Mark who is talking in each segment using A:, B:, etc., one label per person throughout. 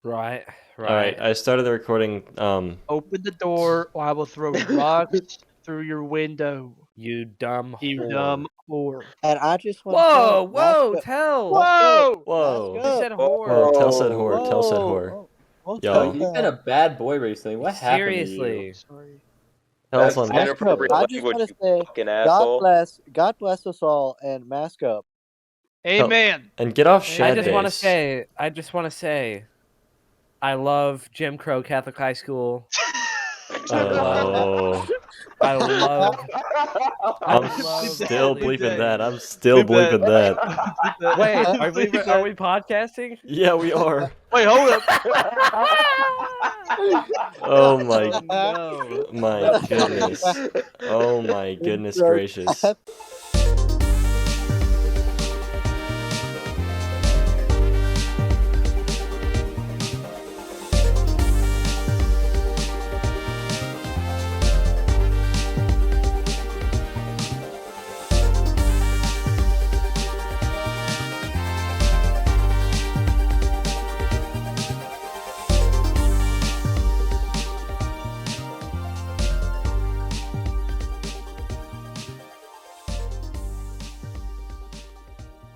A: Right.
B: All right, I started the recording.
C: Open the door, or I will throw rocks through your window.
A: You dumb
C: You
A: whore.
C: dumb whore.
D: And I just want
A: Whoa,
D: to
A: whoa, tell.
C: Whoa!
B: Whoa.
A: You said whore.
B: Whoa, Tell said whore. Tell said whore.
D: Whoa,
B: Yo.
E: Oh, you've been a bad boy recently. What happened to you?
A: Seriously.
C: Sorry.
B: Tell's
F: That's
B: on.
F: inappropriate
D: I just
F: language,
D: want to
F: you
D: say,
F: fucking asshole.
D: God bless us all, and mask up.
C: Amen.
B: And get off
A: I
B: Shad
A: just want to
B: Base.
A: say, I love Jim Crow Catholic High School.
B: Oh.
A: I love.
B: I'm still bleeping that. I'm still bleeping that.
A: Wait, are we podcasting?
B: Yeah, we are.
C: Wait, hold up.
B: Oh my,
A: No.
B: my goodness. Oh my goodness gracious.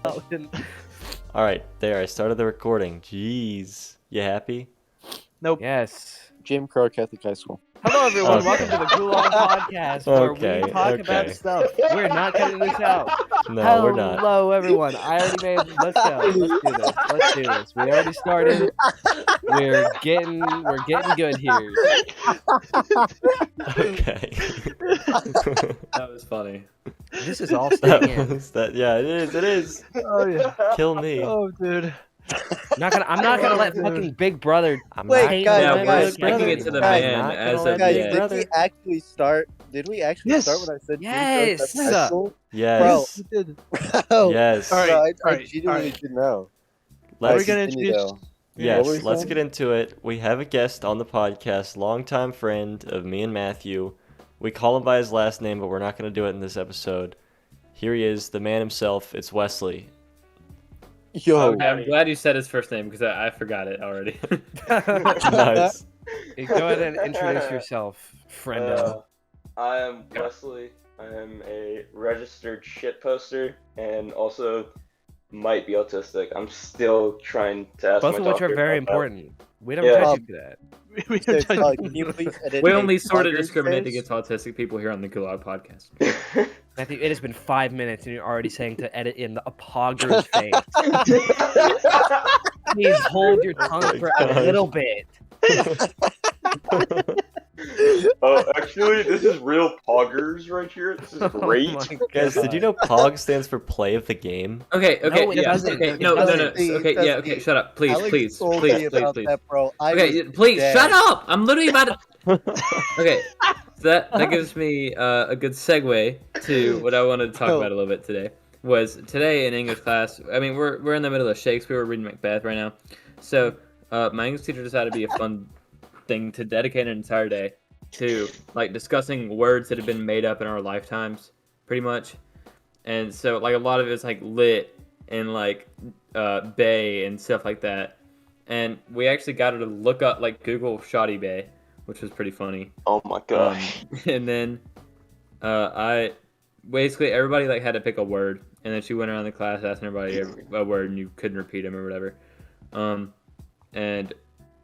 B: All right, there. I started the recording. Jeez, you happy?
C: Nope.
A: Yes.
D: Jim Crow Catholic High School.
A: Hello, everyone.
B: Okay.
A: Welcome to the Gulag podcast, where
B: Okay,
A: we talk about
B: okay.
A: stuff. We're not cutting this out.
B: No, we're not.
A: Hello, everyone. I already made. Let's go. Let's do this. We already started. We're getting good here.
B: Okay.
E: That was funny.
A: This is all staying in.
B: Yeah, it is. It is.
C: Oh yeah.
B: Kill me.
C: Oh dude.
A: I'm not gonna let fucking Big Brother.
D: Wait,
A: taint
D: guys,
E: Yeah,
A: my
E: we're
D: guys,
E: sticking
A: brother
E: it to the
D: guys,
E: man
A: not
E: as
A: gonna
E: of
A: let
D: Guys,
A: Big
E: yet.
D: did
A: Brother.
D: we actually start? Did we actually
C: Yes.
D: start when I said Jim Crow
A: Yes.
D: Catholic High School?
B: Yes.
C: You did.
D: Bro,
B: Yes.
C: All right,
D: bro, I
C: all right,
D: genuinely didn't know.
C: We're
B: Let's,
C: gonna
D: Continue,
C: introduce.
D: though.
B: yes,
D: What were you
B: let's
D: saying?
B: get into it. We have a guest on the podcast, longtime friend of me and Matthew. We call him by his last name, but we're not going to do it in this episode. Here he is, the man himself. It's Wesley.
D: Yo,
E: Okay, I'm glad you said his first name because I forgot it already.
B: Nice.
A: Go ahead and introduce yourself, friendo.
F: I am Wesley. I am a registered shit poster and also might be autistic. I'm still trying to ask
A: Both
F: my
A: of which are
F: doctor
A: very
F: about that.
A: important. We don't
F: Yeah.
A: judge you for that.
C: We
D: so,
C: don't touch
D: can you please edit
E: We
D: a
E: only sort of
D: Poggers
E: discriminate
D: face?
E: against autistic people here on the Gulag podcast.
A: Matthew, it has been 5 minutes and you're already saying to edit in a Pogger's face. Please hold your tongue
B: my
A: for a
B: gosh.
A: little bit.
F: Actually, this is real poggers right here. This is great.
A: Oh my
B: Guys, did you know POG stands for play of the game?
E: Okay,
A: No, it
E: yeah,
A: doesn't.
E: okay,
A: It
E: no,
A: doesn't.
E: okay, yeah, okay, shut up, please,
D: Alex
E: please,
D: told
E: please,
D: me
E: please,
D: about
E: please.
D: that, bro. I
E: Okay,
D: was
E: please,
D: dead.
E: shut up! I'm literally about to. Okay, so that gives me a good segue to what I wanted to talk about a little bit today. Was today in English class? I mean, we're in the middle of Shakespeare. We're reading Macbeth right now, so my English teacher decided to be a fun thing to dedicate an entire day to like discussing words that have been made up in our lifetimes, pretty much. And so like a lot of it's like lit and like bay and stuff like that. And we actually got her to look up like Google Shoddy Bay, which was pretty funny.
F: Oh my gosh.
E: And then I basically everybody like had to pick a word, and then she went around the class asking everybody a word, and you couldn't repeat them or whatever. And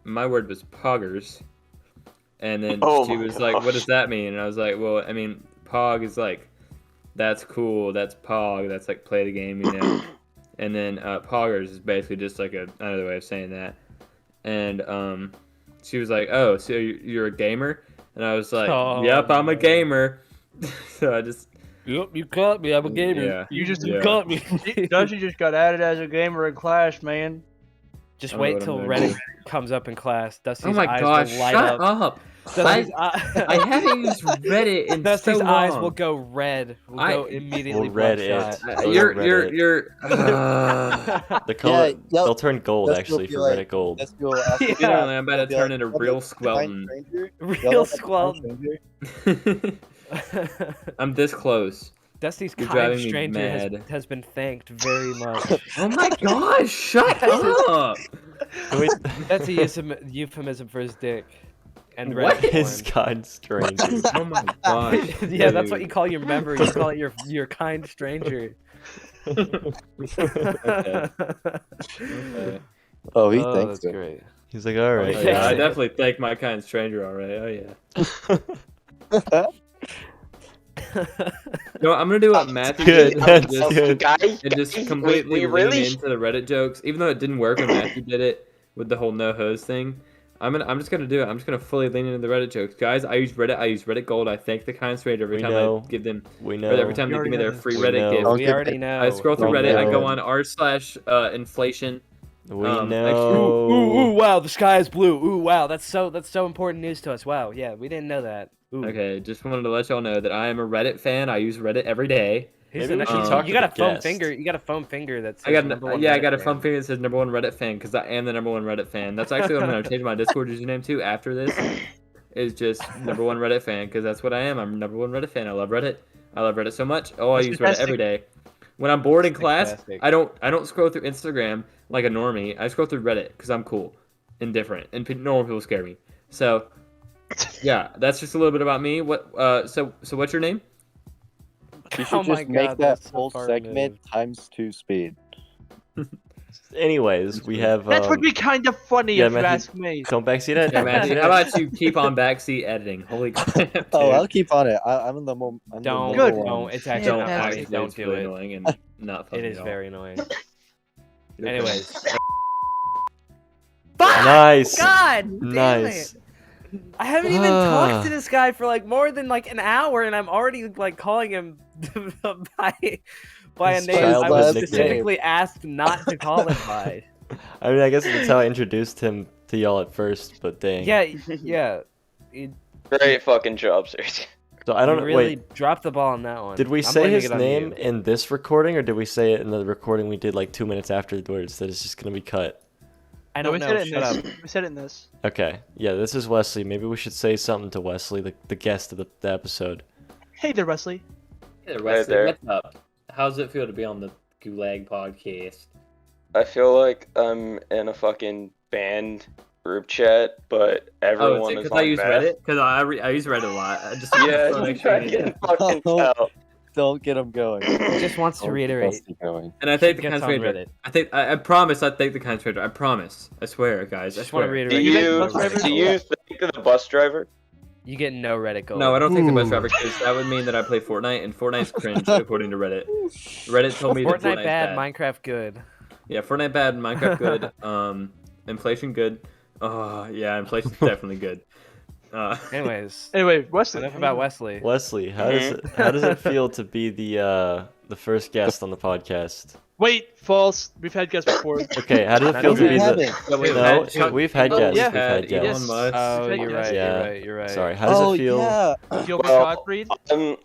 E: my word was poggers, and then
F: Oh
E: she
F: my
E: was like, "What does
F: gosh.
E: that mean?" And I was like, "Well, I mean, pog is like that's cool, that's pog, that's like play the game, you know." And then poggers is basically just like another way of saying that. And she was like, "Oh, so you're a gamer?" And I was like,
A: Oh,
E: "Yep, I'm a
A: no.
E: gamer." So I just
A: Yep, you caught me. I'm a gamer.
E: Yeah.
C: You just
E: Yeah.
A: caught me.
C: Dusty just got added as a gamer in class, man.
A: Just
E: I don't know
A: wait
E: what
A: till
E: I'm doing.
A: Reddit comes up in class. Dusty's
E: oh my
A: eyes
E: gosh,
A: will light
E: shut
A: up.
E: up!
A: Dusty's
E: I haven't used Reddit in
A: Dusty's
E: so
A: eyes
E: long.
A: will go red. Will go immediately
B: Will red
A: bloodshot.
B: it.
E: You're
B: The color,
D: Yeah,
B: they'll turn gold
D: That's
B: actually
D: what be
B: for
D: like-
B: Reddit gold.
D: Let's go ask
A: Yeah.
E: Literally, I'm about to
D: Be
E: turn
D: like,
E: into
D: "What's
E: real
D: up, fine
E: Squelton.
D: stranger?"
A: Real squelch.
D: Stranger?
E: I'm this close.
A: Dusty's
E: You're
A: kind
E: driving me
A: stranger
E: mad.
A: has been thanked very much.
E: Oh my gosh! Shut up!
B: Wait,
A: That's a euphemism for his dick. And
E: What?
A: Reddit
B: his
A: porn.
B: kind stranger.
E: Oh my gosh!
A: Yeah, that's what
E: dude.
A: you call your member. You call it your kind stranger.
E: Okay. Okay.
D: Oh, he
A: Oh,
D: thinks
A: that's
D: it.
A: great.
B: He's like, all right.
E: Oh, yeah, I
A: Yeah.
E: definitely thank my kind stranger already. Oh yeah. No, I'm gonna do what Matthew
B: Good,
E: did.
B: that's
E: Just,
B: good.
F: Guys,
E: and just
F: guys,
E: completely
F: we
E: lean
F: really
E: into the Reddit jokes, even though it didn't work when Matthew did it with the whole no hose thing. I'm just gonna do it. I'm just gonna fully lean into the Reddit jokes, guys. I use Reddit Gold. I thank the kind stranger every
B: We
E: time
B: know.
E: I give them,
B: We
E: or
B: know.
E: every time
C: You
E: they give me
C: already
E: their
C: know
E: free
B: this.
E: Reddit
B: We know.
E: gift.
D: Don't
A: We
D: get
A: already
D: that.
A: know.
E: I scroll through
B: We
E: Reddit. I go
B: know.
E: on r/inflation.
B: We
E: Um,
B: know.
A: Ooh, wow, the sky is blue. Ooh, wow, that's so important news to us. Wow, yeah, we didn't know that. Ooh.
E: Okay, just wanted to let y'all know that I am a Reddit fan. I use Reddit every day.
A: He's
B: Maybe
A: an
B: we should
A: actually-
B: talk
A: you
B: to
A: got a
B: the
A: foam
B: guest.
A: finger. You got a foam finger that says
E: I got
A: number one
E: I
A: Reddit
E: got a
A: fan.
E: fun finger that says number one Reddit fan because I am the number one Reddit fan. That's actually what I'm gonna change my Discord username to after this. Is just number one Reddit fan because that's what I am. I'm number one Reddit fan. I love Reddit. I love Reddit so much. Oh, I
C: That's
E: use Reddit
C: fantastic.
E: every day. When I'm bored in class,
A: Fantastic.
E: I don't scroll through Instagram like a normie. I scroll through Reddit because I'm cool and different, and normal people scare me. So, yeah, that's just a little bit about me. What? So what's your name?
D: You should
A: Oh my
D: just make
A: God,
D: that
A: that's so
D: whole
A: far
D: segment
A: removed.
D: times 2 speed.
B: Anyways, we have.
C: That would be kind of funny
B: yeah,
C: if you
B: Matthew-
C: ask me.
B: Don't backseat it.
E: Yeah,
B: Don't
E: Matthew,
B: backseat
E: how
B: it.
E: about you keep on backseat editing? Holy crap!
D: Oh,
E: dude.
D: I'll keep on it. I'm in the I'm the
A: Don't,
D: number
C: Good.
D: one.
A: don't. It's
C: Shit,
A: actually not
C: Fantastic.
A: funny.
E: Actually,
A: Don't
E: it's
A: do
E: really
A: it.
E: annoying and not funny
A: It is
E: at all.
A: very annoying.
E: Okay.
A: Anyways.
B: Nice.
A: God damn
B: Nice.
A: it. I haven't even talked to this guy for like more than like an hour, and I'm already like calling him by a
B: His
A: name I
D: childhood
A: was
B: nickname.
A: specifically asked not to call him by.
B: I mean, I guess that's how I introduced him to y'all at first, but dang.
A: Yeah, yeah. You
F: Great fucking job, Serj.
B: So I don't know.
A: really
B: Wait,
A: dropped the ball on that one.
B: did we
A: I'm
B: say
A: blaming
B: his
A: it on
B: name
A: you.
B: in this recording, or did we say it in the recording we did like 2 minutes afterwards that it's just gonna be cut?
A: I
C: No,
A: don't
C: we
A: know.
C: said it in
A: Shut
C: this.
A: up.
C: We said it in this.
B: Okay. Yeah, this is Wesley. Maybe we should say something to Wesley, the guest of the episode.
C: Hey there, Wesley.
E: Hey there,
F: Right
E: Wesley,
F: there.
E: what's up? How's it feel to be on the Gulag podcast?
F: I feel like I'm in a fucking band group chat, but
E: Oh,
F: everyone
E: is it
F: is
E: because
F: on
E: I use
F: math.
E: Reddit? Because I use Reddit a lot. I just
F: Yeah,
E: wanna make
F: I
E: sure you
F: can
E: know.
F: fucking
D: Oh.
F: tell.
D: Don't get him going.
A: He just wants to
D: Don't get
A: reiterate.
D: Dusty going.
E: And I thank the
A: Gets
E: kind
A: on
E: stranger.
A: Reddit.
E: I promise I thank the kind stranger. I promise. I swear, guys. I
A: Just want
E: swear.
A: to
F: Do
A: reiterate.
C: you think
F: you
C: bus drivers-
F: do you think of the bus driver?
A: You get no Reddit gold.
E: No, I don't think the bus
C: Ooh.
E: driver because that would mean that I play Fortnite, and Fortnite's cringe according to Reddit. Reddit told me that
A: Fortnite
E: Fortnite's
A: bad, Minecraft good.
E: Yeah, Fortnite bad, Minecraft good. Inflation good. Oh yeah, inflation's definitely good.
A: Anyways,
C: Anyway, Wesley.
A: enough about Wesley.
B: Wesley, how does it feel to be the first guest on the podcast?
C: Wait, false. We've had guests before.
B: Okay, how does it
A: Not
B: feel to
A: true.
B: be the?
D: Haven't.
E: Yeah, we've
B: No,
E: had Chuck-
B: we've had
C: Oh,
B: guests.
C: yeah.
B: We've had
E: Had Elon
B: guests.
E: Musk.
A: Oh,
C: Fake
A: you're
C: guest.
A: right.
B: Yeah.
A: You're right. You're right.
B: Sorry, how does
D: Oh
B: it feel?
D: yeah.
C: Gilbert
F: Well,
C: Gottfried.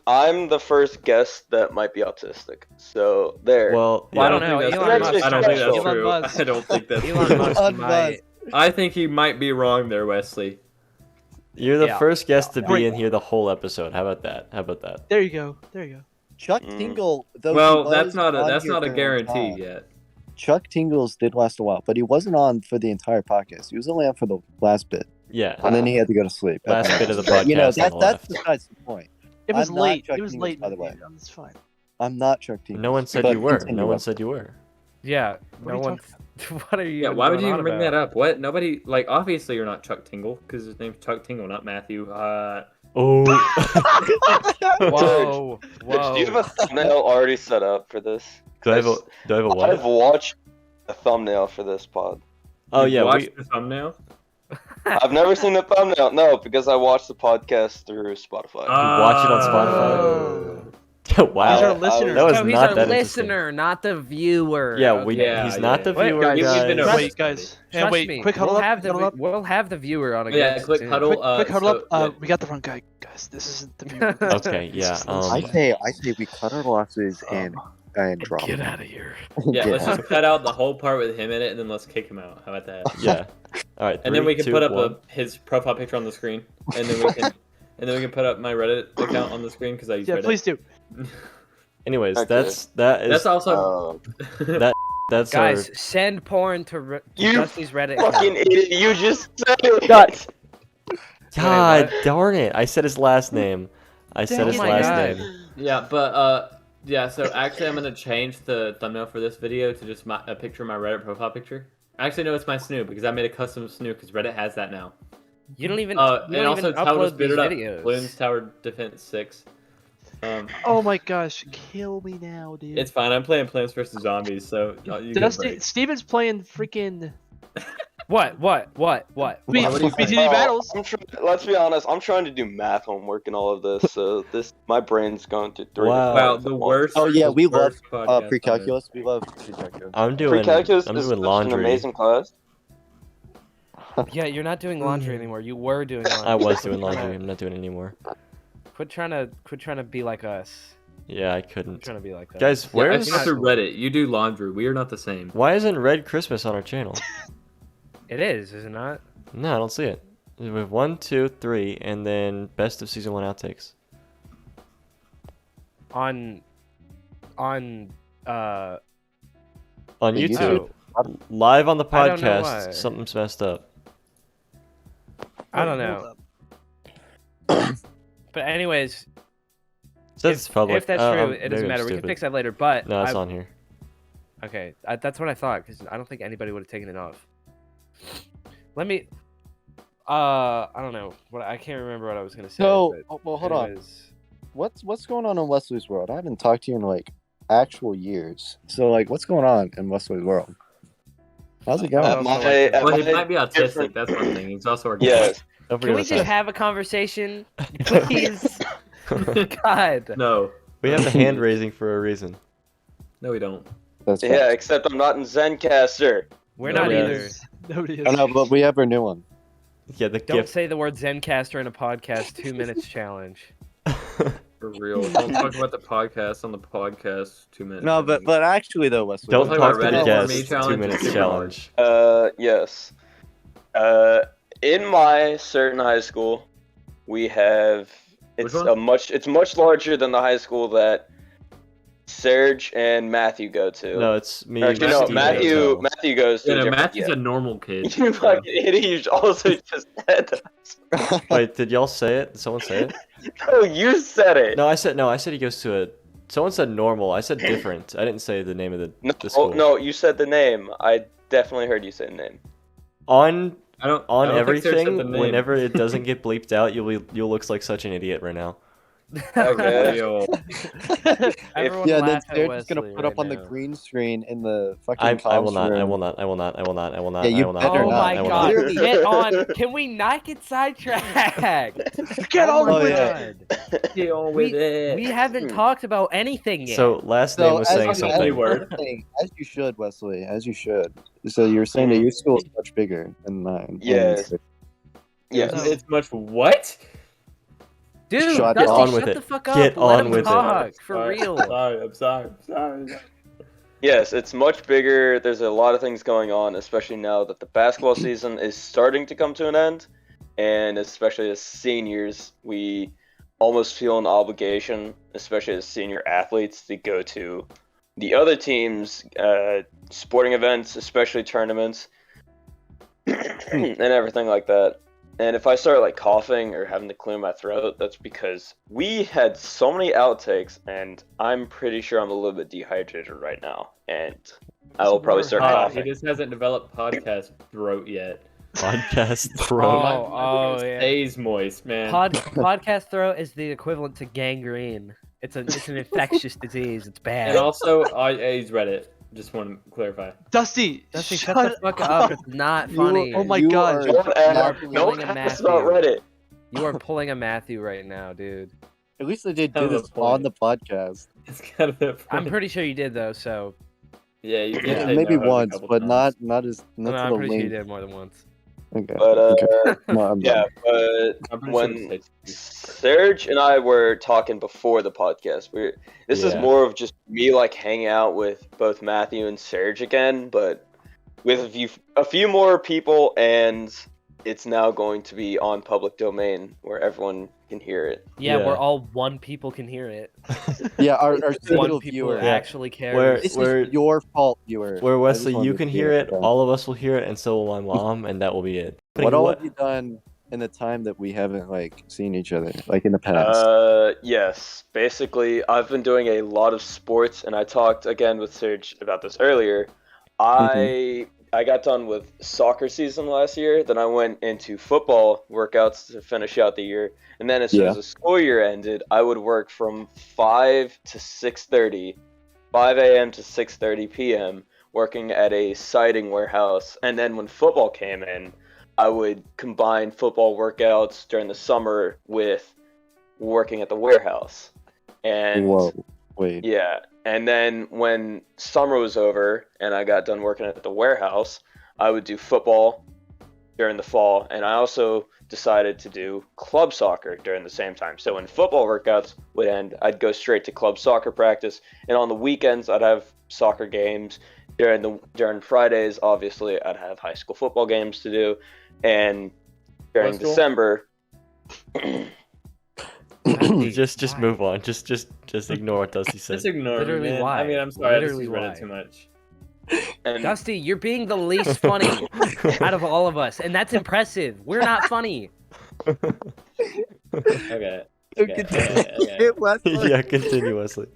F: I'm the first guest that might be autistic. So there.
B: Well,
A: Well, I
B: yeah.
A: don't know.
E: think
A: Elon
E: that's
F: Musk-
E: true. I don't think that's
F: Elon
E: true.
C: Musk.
E: I don't think that's
A: Elon
E: true.
A: Musk
D: Elon
A: might.
E: I think he might be wrong there, Wesley.
B: You're the
A: Yeah.
B: first guest to be
C: Wait.
B: in here the whole episode. How about that? How about that?
C: There you go. There you go.
D: Chuck
F: Mm.
D: Tingle. Though he
E: Well,
D: was
E: that's not
D: on
E: a
D: here for a
E: guarantee
D: while.
E: yet.
D: Chuck Tingles did last a while, but he wasn't on for the entire podcast. He was only on for the last bit,
B: Yeah.
D: and then he had to go to sleep.
B: Last bit of the
D: But, you know,
B: podcast on the
D: that's
B: left.
D: besides the point.
C: It was
D: I'm not
C: late.
D: Chuck
C: It was
D: Tingles,
C: late.
D: by the way.
C: It's fine.
D: I'm not Chuck Tingles.
B: No one said
D: but
B: you were.
D: continue
B: No one
D: on.
B: said you were.
A: Yeah.
C: What are
A: No
C: you
A: one. What are you?
E: Yeah, why would
A: going
E: you
A: on
E: even bring
A: about?
E: that up? What? Nobody, like, obviously you're not Chuck Tingle, because his name's Chuck Tingle, not Matthew.
B: Oh.
A: Whoa. Whoa.
F: Do you have a thumbnail already set up for this?
B: Do I have a what?
F: I've watched a thumbnail for this pod.
B: Oh
E: You
B: yeah,
E: watched the thumbnail?
F: I've never seen the thumbnail, no, because I watched the podcast through Spotify.
B: watch it on
A: Oh.
B: wow.
C: These are
F: I-
C: listeners.
B: That was
A: So he's
B: not
A: our
B: that interesting.
A: listener, not the viewer.
B: Yeah, we.
E: Yeah,
B: he's
E: yeah,
B: not
E: yeah.
B: the
A: Wait,
B: viewer,
C: guys,
B: guys.
E: we've been
C: Wait,
E: Trust
C: guys.
A: Trust
C: And wait,
A: me.
C: quick huddle
A: we'll
C: up.
A: have the
C: Huddle up.
A: we'll have the viewer on a
E: Yeah,
A: guest
E: quick
A: soon.
E: huddle.
C: Quick huddle
E: so-
C: up. We got the wrong guy, guys. This isn't the viewer.
B: Okay, yeah.
D: I say we cut our losses and drop.
A: Get out of here.
E: Yeah,
D: Get
E: let's
D: out.
E: just cut out the whole part with him in it, and then let's kick him out. How about that?
B: Yeah. All right.
E: And then we can put up
B: one.
E: his profile picture on the screen, and then we can put up my Reddit account on the screen because I use
C: Yeah,
E: Reddit.
C: please do.
B: Anyways,
F: Okay.
E: That's also.
B: that that's
A: Guys,
B: our.
A: send porn to
F: You
A: Dusty's Reddit
F: fucking
A: account.
F: idiot! You just said it.
B: God. God
A: what?
B: darn it! I said his last name. I said
A: Oh
B: his
A: my
B: last
A: God.
B: name.
E: Yeah, but yeah. So actually, I'm gonna change the thumbnail for this video to just a picture of my Reddit profile picture. Actually, no, it's my snoo because I made a custom snoo because Reddit has that now.
A: You don't even. You
E: And
A: don't
E: also
A: even
E: Tower
A: upload these
E: Spit It Up,
A: videos.
E: Bloons Tower Defense 6.
C: Oh my gosh, kill me now, dude.
E: It's fine. I'm playing Plants vs Zombies, so you get a
C: Dusty,
E: break.
C: Steven's playing freaking
A: What?
E: What do you think?
C: BTD battles.
F: Let's be honest. I'm trying to do math homework and all of this, so my brain's going through three.
B: Wow.
E: Wow,
F: different
E: the
F: things at once.
E: worst.
D: Oh yeah, we love
E: worst podcast on earth.
D: pre-calculus. We love pre-calculus.
B: I'm doing
F: Pre-calculus
B: I'm
F: is
B: doing
F: such an
B: laundry.
F: amazing class.
A: Yeah, you're not doing laundry anymore. You were doing laundry.
B: I was
A: Quit
B: doing
A: trying
B: laundry.
A: to-
B: I'm not doing it anymore.
A: Quit trying to be like us.
B: Yeah, I
A: Quit
B: couldn't.
A: trying to be like us.
B: Guys,
E: Yeah, I
B: where's
E: talked to Reddit. You do laundry. We are not the same.
B: why isn't Red Christmas on our channel?
A: It is it not?
B: No, I don't see it. We have 1, 2, 3, and then best of season 1 outtakes.
A: On
B: On
D: Yeah,
B: YouTube,
A: oh,
B: live on the
A: I don't know
B: podcast,
A: why.
B: something's messed up.
A: I don't know. But anyways,
B: That's public.
A: if that's true, it
B: maybe
A: doesn't
B: I'm
A: matter. We can
B: stupid.
A: fix that later. But
B: No, it's
A: I-
B: on here.
A: Okay, that's what I thought because I don't think anybody would have taken it off. Let me. I don't know. What I can't remember what I was gonna say.
D: So,
A: but
D: well, hold on.
A: anyways,
D: What's going on in Wesley's world? I haven't talked to you in like actual years. So like, what's going on in Wesley's world? How's it going?
A: Uh,
E: Well, he
F: my
E: might be autistic.
F: different-
E: That's one thing. He's also organic.
F: Yes.
B: Don't
A: Can we
B: forget
A: just
B: about
A: have a conversation, please?
B: that.
A: God.
E: No,
B: We have the hand raising for a reason.
E: no, we don't.
D: That's
F: Yeah,
D: fine.
F: except I'm not in Zencaster.
A: We're
E: No,
A: not
E: yeah.
A: either.
C: Nobody is.
D: I know, but we have our new one.
B: Yeah, the
A: Don't
B: gift.
A: say the word Zencaster in a podcast 2 minutes challenge.
E: For real. Don't talk about the podcast on the podcast 2 minutes.
D: No, but actually though, Wesley.
B: Don't
E: talk
B: talk
E: about
B: to the
E: Reddit for me
B: guest.
E: challenge
B: 2
E: is
B: minutes
E: super
B: challenge.
F: Yes. In my certain high school, we have
E: Which one?
F: it's much larger than the high school that Serj and Matthew go to.
B: No, it's me.
F: Actually, no,
B: Steve,
F: Matthew
B: and
F: Matthew goes to.
E: Yeah,
F: a
E: no,
F: different-
E: Matthew's a normal kid.
F: You fucking idiot! You also just said that.
B: Wait, did y'all say it? Did someone say it?
F: No, you said it.
B: No, I said he goes to a. Someone said normal. I said different. I didn't say the name of the
F: No,
B: school.
F: no, you said the name. I definitely heard you say the name.
B: On
E: I don't.
B: on
E: I don't think Serj said
B: everything,
E: the name.
B: whenever it doesn't get bleeped out, you'll look like such an idiot right now.
F: Okay.
E: Yo,
A: Everyone
D: Yeah, then
A: laugh at
D: they're just gonna
A: Wesley
D: put up
A: right
D: on the
A: now.
D: green screen in the fucking.
B: I will
D: comms
B: not. I
D: room.
B: will not. I will not. I will not. I will not.
D: Yeah, you
B: I will not.
D: better
B: I will
A: Oh
B: not.
A: my
B: I will
A: god,
B: not.
A: get on! Can we not get sidetracked?
C: Get on
D: Oh,
C: with
D: yeah.
C: it.
E: get on
A: We,
E: with it.
A: we haven't talked about anything yet.
B: So last name
D: So
B: was
D: as
B: saying
D: you-
B: something.
E: word.
D: As you should, Wesley. As you should. So you're saying that your school is much bigger than mine.
F: Yes. Yes.
A: No.
E: It's much what?
A: Dude,
D: Shut
A: Dusty,
B: on
A: shut
B: with
A: the
B: it.
A: fuck up.
B: Get
A: Let
B: on
A: him
B: with it.
A: talk, for
E: Sorry,
A: real.
E: I'm sorry.
F: Yes, it's much bigger. There's a lot of things going on, especially now that the basketball season is starting to come to an end. And especially as seniors, we almost feel an obligation, especially as senior athletes, to go to the other teams' sporting events, especially tournaments, and everything like that. And if I start like coughing or having to clear my throat, that's because we had so many outtakes, and I'm pretty sure I'm a little bit dehydrated right now, and I will probably start
E: He
F: coughing.
E: just hasn't developed podcast throat yet.
B: Podcast
A: Oh,
B: throat.
A: oh, yeah.
E: Stays moist, man.
A: Podcast throat is the equivalent to gangrene. It's an infectious disease. It's bad.
E: And also, he's Reddit. Just want to clarify.
C: Dusty,
A: Dusty,
C: shut
A: shut the fuck up. It's not funny.
C: Oh my
D: You
C: God.
D: are-
F: Don't ask,
A: pulling
F: don't
A: a
F: ask
A: Matthew.
F: about Reddit.
A: You are pulling a Matthew right now, dude.
D: At least I did
E: Kind
D: do
E: of
D: this
E: the point.
D: on the podcast.
E: It's kind of the point.
A: I'm pretty sure you did though. So
E: Yeah, you did.
D: Yeah,
E: say
D: maybe
E: no a
D: once,
E: couple
D: but
E: times.
D: not as
A: no,
D: not
A: I'm
D: to the
A: pretty sure you
D: link.
A: did more than once.
D: Okay.
F: But
D: okay. No, I'm
F: yeah,
D: done.
F: but
E: I'm pretty
F: when
E: sure it's
F: Serj and I were talking before the podcast, this is
B: Yeah.
F: more of just me like hanging out with both Matthew and Serj again, but with a few more people and it's now going to be on public domain where everyone can hear it.
A: Yeah,
B: Yeah.
A: where all one people can hear it.
D: Yeah, our
A: One
D: single
A: people
D: viewer.
B: Yeah.
A: actually cares.
B: Where-
D: This is your fault, viewer.
B: Where
D: I just
B: Wesley,
D: wanted
B: you
D: to
B: can
D: say
B: hear it,
D: that.
B: all of us will hear it, and so will my mom, and that will be it.
D: What all have you done in the time that we haven't like seen each other, like in the past?
F: Yes. Basically, I've been doing a lot of sports, and I talked again with Serj about this earlier. I got done with soccer season last year. Then I went into football workouts to finish out the year, and then as soon as the school year ended, I would work from 5 to 6:30, 5 a.m. to 6:30 p.m. working at a siding warehouse, and then when football came in, I would combine football workouts during the summer with working at the warehouse. And
D: Whoa, wait.
F: yeah, and then when summer was over and I got done working at the warehouse, I would do football during the fall, and I also decided to do club soccer during the same time. So when football workouts would end, I'd go straight to club soccer practice, and on the weekends I'd have soccer games. During Fridays, obviously, I'd have high school football games to do, and during
C: High school?
F: December,
B: just
A: Why?
B: move on. Just ignore what Dusty said.
E: Just ignore
A: Literally
E: me, man.
A: why?
E: I mean, I'm sorry. I
A: Literally
E: just read
A: why?
E: it too much.
F: and
A: Dusty, you're being the least funny out of all of us, and that's impressive. We're not funny.
E: Okay. Okay.
B: Yeah, continue, Wesley.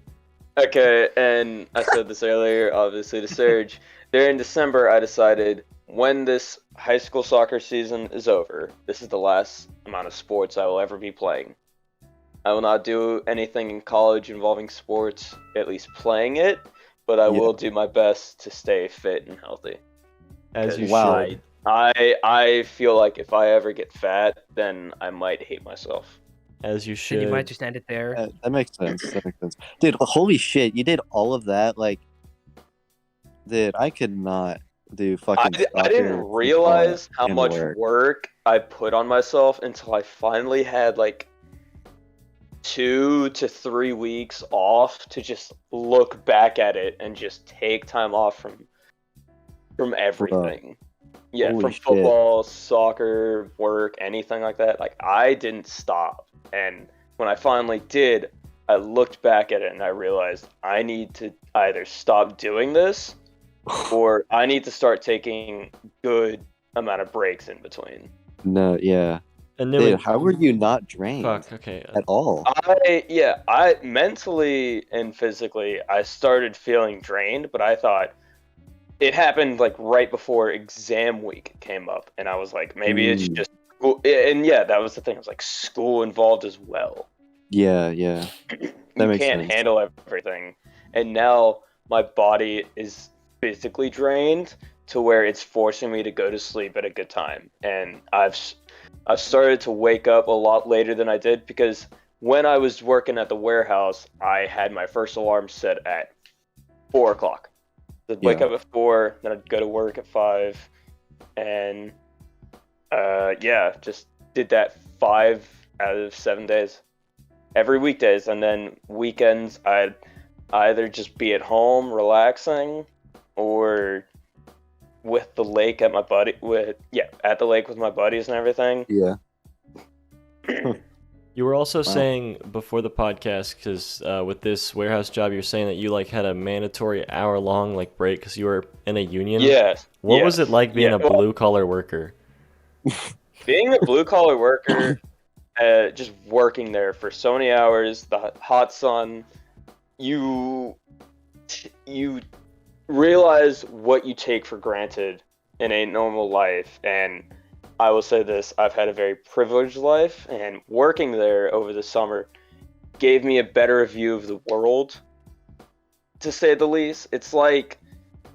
F: okay, and I said this earlier, obviously to Serj. During December, I decided when this high school soccer season is over, this is the last amount of sports I will ever be playing. I will not do anything in college involving sports, at least playing it, but I will do my best to stay fit and healthy.
B: As you
D: Wow.
B: should.
F: I feel like if I ever get fat, then I might hate myself.
B: As you should.
A: Then you might just end it there.
D: That makes sense. That makes sense. Dude, holy shit, you did all of that? Like, dude, I could not do fucking
F: I didn't realize how much work I put on myself until I finally had like 2 to 3 weeks off to just look back at it and just take time off from everything. Yeah,
D: Holy
F: from
D: shit.
F: football, soccer, work, anything like that. Like I didn't stop. And when I finally did, I looked back at it and I realized I need to either stop doing this or I need to start taking good amount of breaks in between.
D: No, yeah.
B: And then
D: Dude, how were you not drained
B: Fuck, okay.
D: at all?
F: I mentally and physically I started feeling drained, but I thought it happened like right before exam week came up, and I was like, maybe it's just school. And yeah, that was the thing. I was like, school involved as well.
D: Yeah.
F: You
D: makes
F: can't
D: sense.
F: handle everything, and now my body is physically drained to where it's forcing me to go to sleep at a good time, and I've started to wake up a lot later than I did because when I was working at the warehouse, I had my first alarm set at 4 o'clock. I'd wake up at 4, then I'd go to work at 5, and just did that 5 out of 7 days. Every weekdays, and then weekends I'd either just be at home relaxing or with the lake at my buddy at the lake with my buddies and everything.
D: Yeah.
B: You were also saying before the podcast, because with this warehouse job, you're saying that you like had a mandatory hour-long like break because you were in a union.
F: Yes.
B: What was it like being a
F: well,
B: blue-collar worker?
F: being a blue-collar worker, just working there for so many hours, the hot sun, you realize what you take for granted in a normal life. And I will say this, I've had a very privileged life, and working there over the summer gave me a better view of the world, to say the least. It's like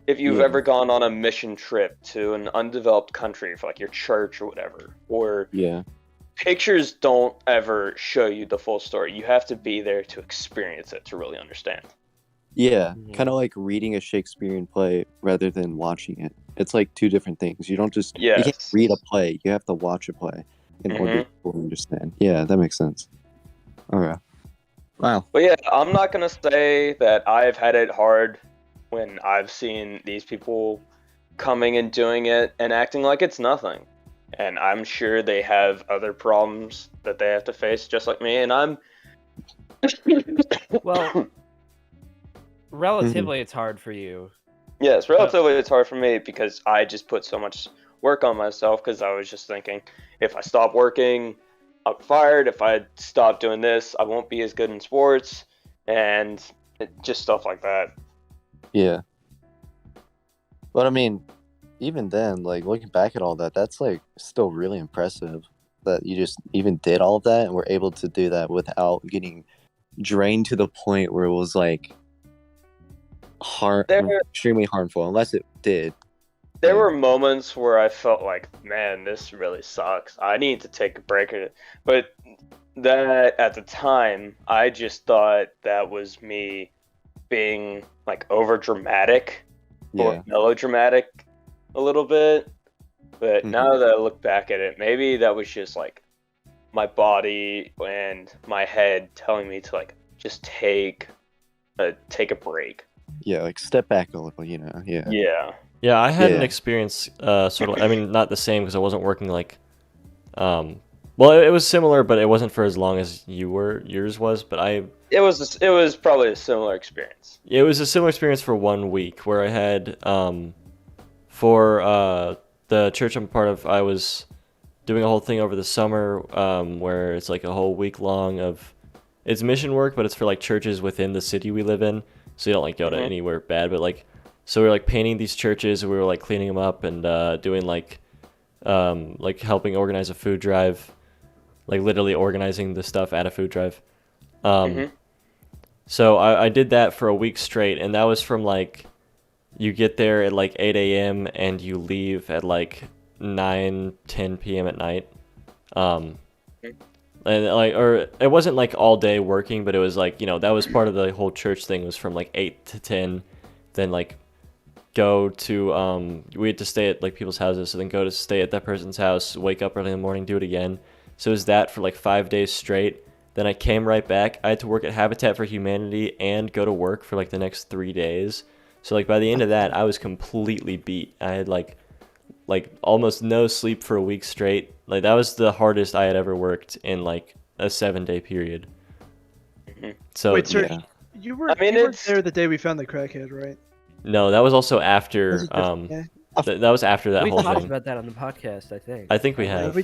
F: if you've ever gone on a mission trip to an undeveloped country for like your church or whatever, or pictures don't ever show you the full story. You have to be there to experience it to really understand.
D: Yeah, kind of like reading a Shakespearean play rather than watching it. It's like two different things. You don't just you can't read a play. You have to watch a play in order to understand. Yeah, that makes sense. All right. Wow.
F: But yeah, I'm not gonna say that I've had it hard when I've seen these people coming and doing it and acting like it's nothing. and I'm sure they have other problems that they have to face just like me, and I'm
A: Well, relatively, it's hard for you.
F: yes, relatively it's hard for me because I just put so much work on myself because I was just thinking if I stop working, I'm fired. If I stop doing this, I won't be as good in sports, and just stuff like that.
D: Yeah. But I mean, even then, like looking back at all that, that's like still really impressive that you just even did all of that and were able to do that without getting drained to the point where it was like extremely harmful, unless it did.
F: There were moments where I felt like, man, this really sucks. I need to take a break. But that at the time, I just thought that was me being like over dramatic or melodramatic a little bit. But now that I look back at it, maybe that was just like my body and my head telling me to like just take a break.
D: Yeah, like step back a little, you know. Yeah.
B: Yeah, I had an experience, sort of. I mean, not the same because I wasn't working like. Well, it was similar, but it wasn't for as long as yours was. But
F: It was probably a similar experience.
B: It was a similar experience for 1 week where I had, for the church I'm a part of, I was doing a whole thing over the summer, where it's like a whole week long of, it's mission work, but it's for like churches within the city we live in, so you don't like go to anywhere bad, but like. So we were like painting these churches, and we were like cleaning them up and doing like helping organize a food drive, like literally organizing the stuff at a food drive. So I did that for a week straight, and that was from like you get there at like 8 a.m. and you leave at like 9-10 p.m. at night. And like, or it wasn't like all day working, but it was like, you know, that was part of the whole church thing, was from like 8 to 10, then like go to we had to stay at like people's houses, so then go to stay at that person's house, wake up early in the morning, do it again. So it was that for like 5 days straight. Then I came right back. I had to work at Habitat for Humanity and go to work for like the next 3 days. So like by the end of that, I was completely beat. I had like almost no sleep for a week straight. Like that was the hardest I had ever worked in like a 7-day period. So
C: wait, Serj, you weren't there the day we found the crackhead, right?
B: No, that was also after. That was after that whole thing.
A: We talked about that on the podcast, I think.
B: I think we have.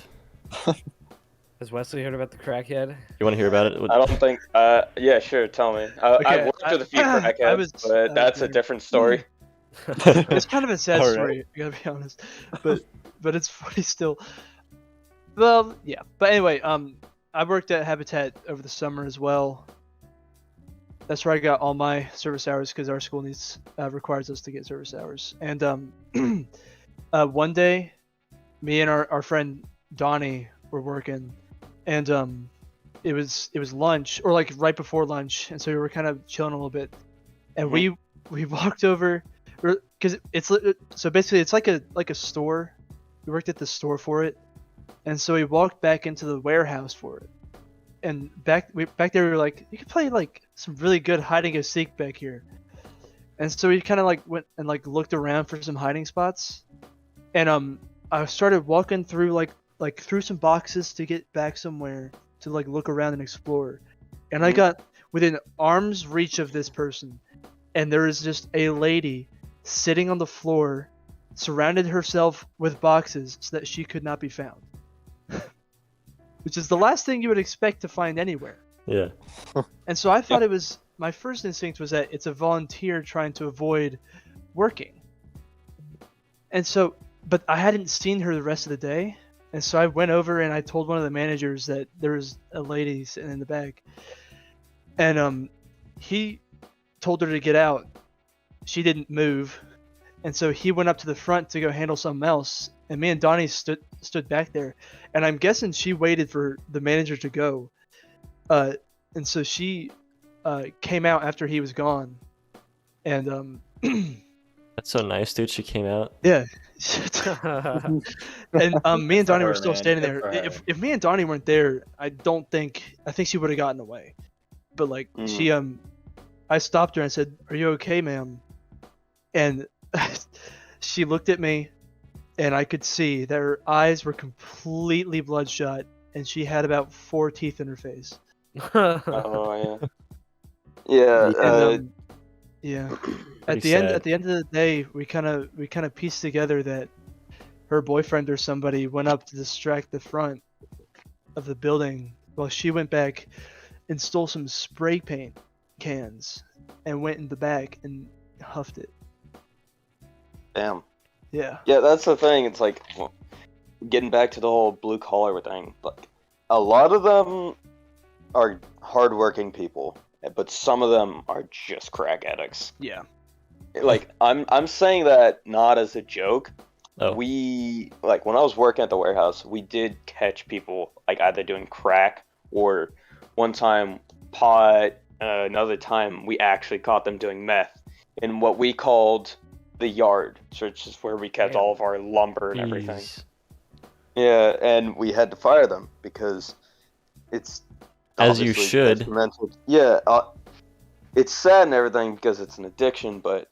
A: Has Wesley heard about the crackhead?
B: You want to hear about it?
F: I don't think. Yeah, sure. Tell me. I worked with a few crackheads, but that's a different story.
C: It's kind of a sad story. I gotta be honest, but it's funny still. Well, yeah. But anyway, I worked at Habitat over the summer as well. That's where I got all my service hours because our school requires us to get service hours. And one day, me and our friend Donnie were working, and it was lunch, or like right before lunch, and so we were kind of chilling a little bit, and we walked over, because it's so basically it's like a store. We worked at the store for it, and so we walked back into the warehouse for it. And back there, we were like, you could play like some really good hiding and seek back here. And so we kind of like went and like looked around for some hiding spots. And I started walking through like through some boxes to get back somewhere to like look around and explore. And I got within arm's reach of this person, and there is just a lady sitting on the floor, surrounded herself with boxes so that she could not be found. Which is the last thing you would expect to find anywhere.
B: Yeah.
C: And so I thought it was, my first instinct was that it's a volunteer trying to avoid working. And so, but I hadn't seen her the rest of the day. And so I went over and I told one of the managers that there was a lady sitting in the back. And he told her to get out. She didn't move. And so he went up to the front to go handle something else. And me and Donnie stood back there, and I'm guessing she waited for the manager to go, and so she came out after he was gone, and
B: that's so nice, dude. She came out.
C: Yeah, and me and Donnie were still standing there. If me and Donnie weren't there, I think she would have gotten away. But like she I stopped her and said, "Are you okay, ma'am?" And she looked at me. and I could see that her eyes were completely bloodshot, and she had about 4 teeth in her face.
F: Oh yeah. Yeah.
C: And yeah. At
B: Pretty
C: the end
B: sad.
C: of the day, we kind of pieced together that her boyfriend or somebody went up to distract the front of the building while she went back and stole some spray paint cans and went in the back and huffed it.
F: Damn.
C: Yeah.
F: Yeah, that's the thing. It's like, well, getting back to the whole blue collar thing. Like, a lot of them are hardworking people, but some of them are just crack addicts.
C: Yeah.
F: Like, I'm saying that not as a joke.
B: Oh.
F: We, like, when I was working at the warehouse, we did catch people like either doing crack or one time pot. Another time we actually caught them doing meth in what we called the yard, which is where we kept all of our lumber and everything.
B: Jeez.
F: Yeah, and we had to fire them because it's
B: As you
F: obviously
B: should.
F: detrimental. Yeah, it's sad and everything because it's an addiction, but